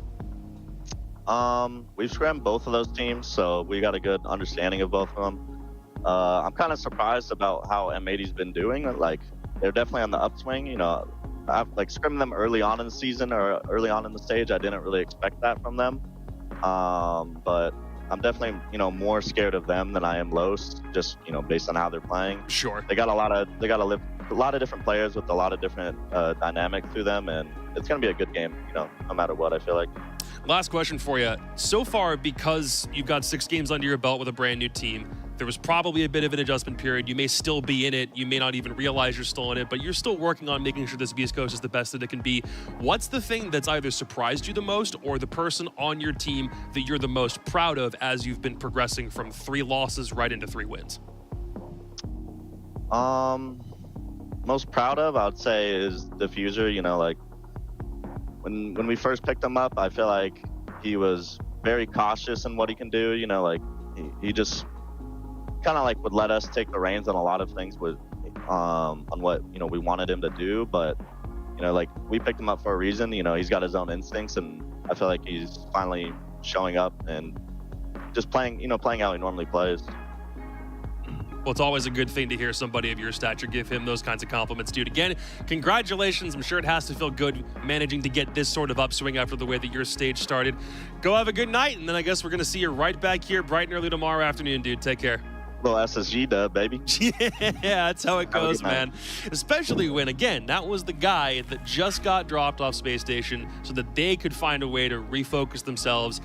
We've scrammed both of those teams, so we got a good understanding of both of them. I'm kind of surprised about how M80's been doing. Like, they're definitely on the upswing. You know, I've like scrimming them early on in the season or early on in the stage. I didn't really expect that from them. But I'm definitely, you know, more scared of them than I am Los, just, you know, based on how they're playing. Sure. They got a lot of different players with a lot of different dynamics through them, and it's gonna be a good game, you know, no matter what, I feel like. Last question for you. So far, because you've got 6 games under your belt with a brand new team, there was probably a bit of an adjustment period. You may still be in it. You may not even realize you're still in it, but you're still working on making sure this Beastcoast is the best that it can be. What's the thing that's either surprised you the most, or the person on your team that you're the most proud of as you've been progressing from 3 losses right into 3 wins? Most proud of, I would say, is Diffuser. You know, like when we first picked him up, I feel like he was very cautious in what he can do. You know, like he just kind of like would let us take the reins on a lot of things with on what, you know, we wanted him to do. But you know, like, we picked him up for a reason. You know, he's got his own instincts, and I feel like he's finally showing up and just playing how he normally plays. Well, it's always a good thing to hear somebody of your stature give him those kinds of compliments, dude. Again, congratulations. I'm sure it has to feel good managing to get this sort of upswing after the way that your stage started. Go have a good night, and then I guess we're going to see you right back here bright and early tomorrow afternoon, dude. Take care. Little SSG dub, baby. Yeah, that's how it goes, man. Especially when, again, that was the guy that just got dropped off Space Station so that they could find a way to refocus themselves.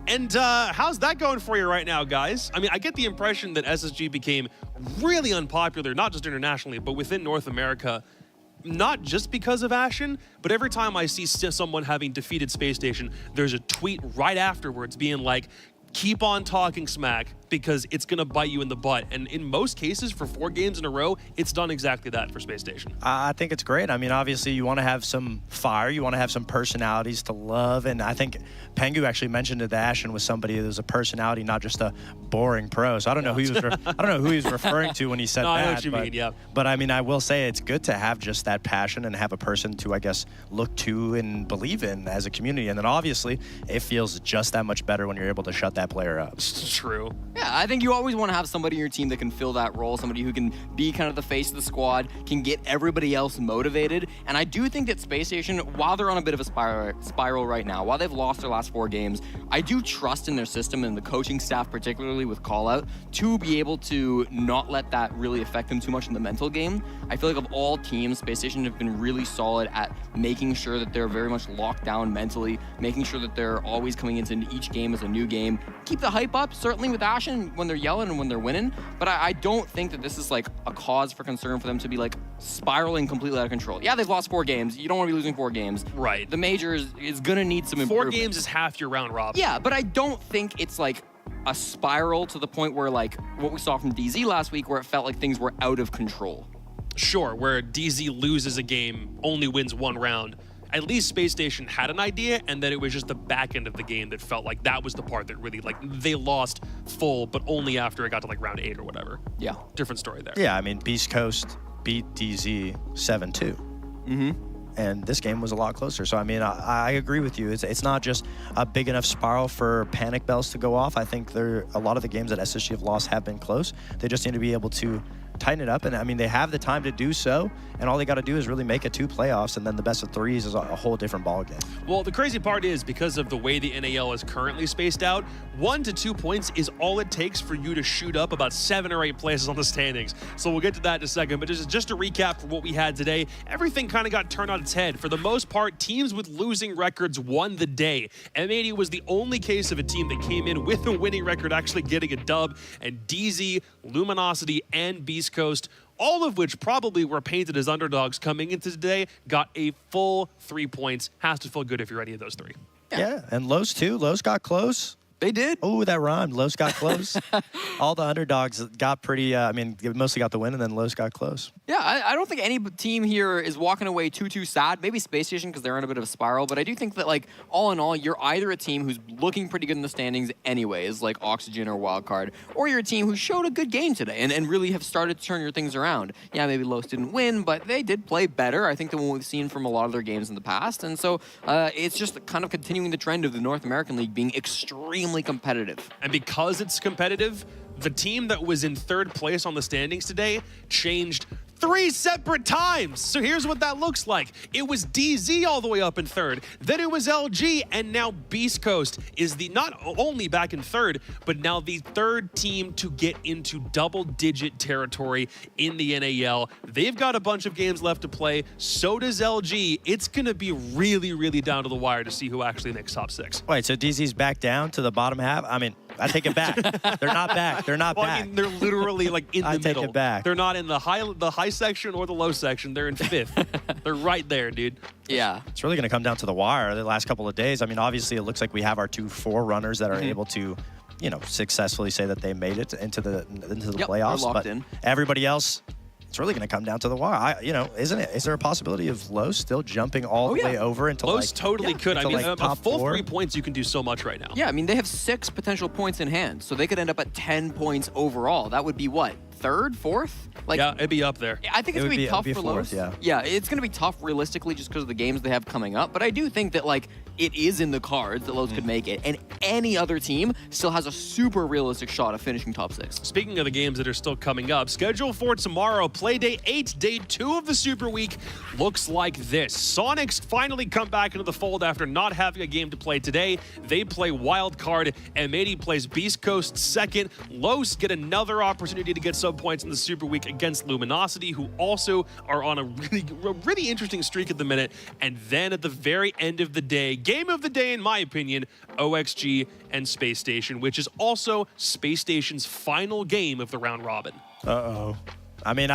And how's that going for you right now, guys? I mean, I get the impression that SSG became really unpopular, not just internationally, but within North America, not just because of Ashen, but every time I see someone having defeated Space Station, there's a tweet right afterwards being like, keep on talking smack because it's going to bite you in the butt. And in most cases, for 4 games in a row, it's done exactly that for Space Station. I think it's great. I mean, obviously, you want to have some fire. You want to have some personalities to love. And I think Pengu actually mentioned that Ashen was somebody that was a personality, not just a boring pro. So I don't know who he was. I don't know who he was referring to when he said no, that. I know what you mean. Yeah. But I mean, I will say it's good to have just that passion and have a person to, I guess, look to and believe in as a community. And then obviously, it feels just that much better when you're able to shut that player up. True. Yeah, I think you always want to have somebody in your team that can fill that role, somebody who can be kind of the face of the squad, can get everybody else motivated. And I do think that Space Station, while they're on a bit of a spiral right now, while they've lost their last 4 games, I do trust in their system and the coaching staff, particularly with Callout, to be able to not let that really affect them too much in the mental game. I feel like of all teams, Space Station have been really solid at making sure that they're very much locked down mentally, making sure that they're always coming into each game as a new game, keep the hype up, certainly with Ashen when they're yelling and when they're winning. But I don't think that this is like a cause for concern for them to be like spiraling completely out of control. Yeah, they've lost 4 games. You don't want to be losing 4 games. Right. The major is going to need some improvement. 4 games is half your round robin. Yeah, but I don't think it's like a spiral to the point where like what we saw from DZ last week where it felt like things were out of control. Sure, where DZ loses a game, only wins 1 round. At least Space Station had an idea, and then it was just the back end of the game that felt like that was the part that really, like, they lost full, but only after it got to, like, round 8 or whatever. Yeah. Different story there. Yeah, I mean, Beastcoast beat DZ 7-2. Mm-hmm. And this game was a lot closer. So, I mean, I agree with you. It's not just a big enough spiral for panic bells to go off. I think a lot of the games that SSG have lost have been close. They just need to be able to tighten it up. And I mean, they have the time to do so. And all they got to do is really make it 2 playoffs. And then the best of 3s is a whole different ballgame. Well, the crazy part is because of the way the NAL is currently spaced out, 1 to 2 points is all it takes for you to shoot up about 7 or 8 places on the standings. So we'll get to that in a second. But just to recap for what we had today, everything kind of got turned on its head. For the most part, teams with losing records won the day. M80 was the only case of a team that came in with a winning record actually getting a dub. And DZ, Luminosity, and Beastcoast, all of which probably were painted as underdogs coming into today, got a full 3 points. Has to feel good if you're any of those 3. Yeah, and Los too. Los got close. They did. Oh, that rhymed. Los got close. All the underdogs got pretty, I mean, they mostly got the win, and then Los got close. Yeah, I don't think any team here is walking away too sad. Maybe Space Station because they're in a bit of a spiral, but I do think that, like, all in all, you're either a team who's looking pretty good in the standings anyways, like Oxygen or Wildcard, or you're a team who showed a good game today and really have started to turn your things around. Yeah, maybe Los didn't win, but they did play better, I think, than what we've seen from a lot of their games in the past. And so it's just kind of continuing the trend of the North American League being extremely competitive. And because it's competitive, the team that was in 3rd place on the standings today changed 3 separate times. So here's what that looks like. It was DZ all the way up in 3rd. Then it was LG, and now Beastcoast is the not only back in 3rd, but now the 3rd team to get into double-digit territory in the NAL. They've got a bunch of games left to play. So does LG. It's going to be really, really down to the wire to see who actually makes top 6. Wait, so DZ's back down to the bottom half? I mean, I take it back. They're not back. They're not Well, back. I mean, they're literally like in the I middle. take it back. They're not in the high section or the low section. They're in 5th. They're right there, dude. Yeah. It's really going to come down to the wire the last couple of days. I mean, obviously, it looks like we have our 2 forerunners that are able to, you know, successfully say that they made it into the Yep, playoffs. they're locked But in. everybody else, it's really going to come down to the wire. You know, isn't it? Is there a possibility of Los still jumping all the way over into Los like totally could. I into, mean, like, a top full 4? 3 points, you can do so much right now. Yeah, I mean, they have 6 potential points in hand, so they could end up at 10 points overall. That would be what? 3rd, 4th? Like, Yeah, it'd be up there. I think it's It going to be would tough be for 4th, Los. yeah. It's going to be tough realistically just because of the games they have coming up. But I do think that, like, it is in the cards that Los could make it. And any other team still has a super realistic shot of finishing top 6. Speaking of the games that are still coming up, schedule for tomorrow, play day 8, day 2 of the Super Week, looks like this. Sonics finally come back into the fold after not having a game to play today. They play Wild Card. M80 plays Beastcoast 2nd. Los get another opportunity to get sub points in the Super Week against Luminosity, who also are on a really interesting streak at the minute. And then at the very end of the day, game of the day in my opinion, OXG and Space Station, which is also Space Station's final game of the round robin. Uh-oh. I mean,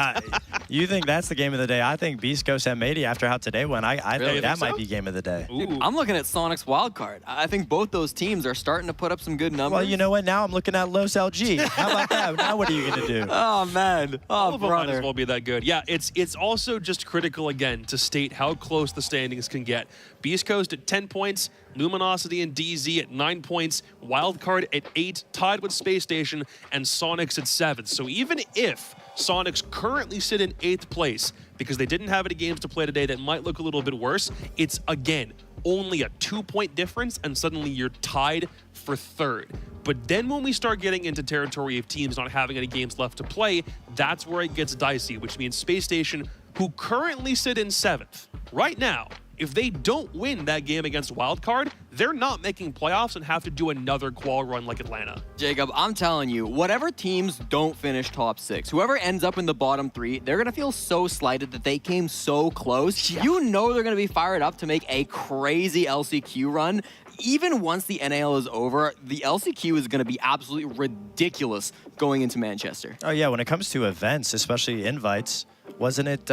you think that's the game of the day. I think Beastcoast M80 after how today went, I Really? think that Think so? might be game of the day. Ooh. I'm looking at Sonic's wildcard. I think both those teams are starting to put up some good numbers. Well, you know what? Now I'm looking at Los LG. How about that? Now what are you going to do? Oh, man. All Oh, of them might as brother. well be that good. Yeah, it's also just critical, again, to state how close the standings can get. Beast Coast at 10 points, Luminosity and DZ at 9 points, Wildcard at 8, tied with Space Station, and Sonics at 7. So even if Sonics currently sit in 8th place because they didn't have any games to play today that might look a little bit worse, it's, again, only a 2-point difference, and suddenly you're tied for 3rd. But then when we start getting into territory of teams not having any games left to play, that's where it gets dicey, which means Space Station, who currently sit in 7th, right now, if they don't win that game against Wildcard, they're not making playoffs and have to do another qual run like Atlanta. Jacob, I'm telling you, whatever teams don't finish top 6, whoever ends up in the bottom 3, they're going to feel so slighted that they came so close. Yeah. You know they're going to be fired up to make a crazy LCQ run. Even once the NAL is over, the LCQ is going to be absolutely ridiculous going into Manchester. Oh, yeah, when it comes to events, especially invites, wasn't it,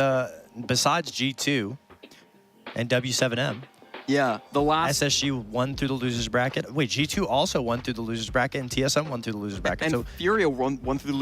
besides G2 and W7M, Yeah, the last... SSG won through the losers bracket. Wait, G2 also won through the losers bracket, and TSM won through the losers bracket. And So Furia won through the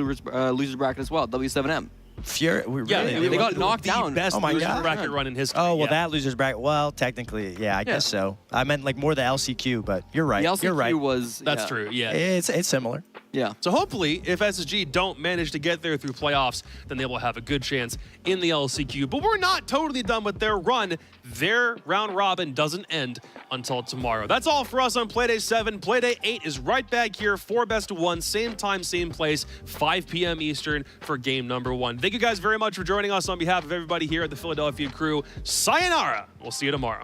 losers bracket as well, W7M. Fury, Yeah, really? they got went knocked the down. best Oh my losers God. bracket run in history. Oh, well, yeah. that losers bracket. Well, technically, yeah, I guess so. I meant like more the LCQ, but you're right. The LCQ You're right. was... That's yeah. true, yeah. It's similar. Yeah. So hopefully, if SSG don't manage to get there through playoffs, then they will have a good chance in the LCQ. But we're not totally done with their run. Their round robin doesn't end until tomorrow. That's all for us on Playday 7. Playday 8 is right back here, 4 best of 1, same time, same place, 5 p.m. Eastern for game number 1. Thank you guys very much for joining us on behalf of everybody here at the Philadelphia crew. Sayonara. We'll see you tomorrow.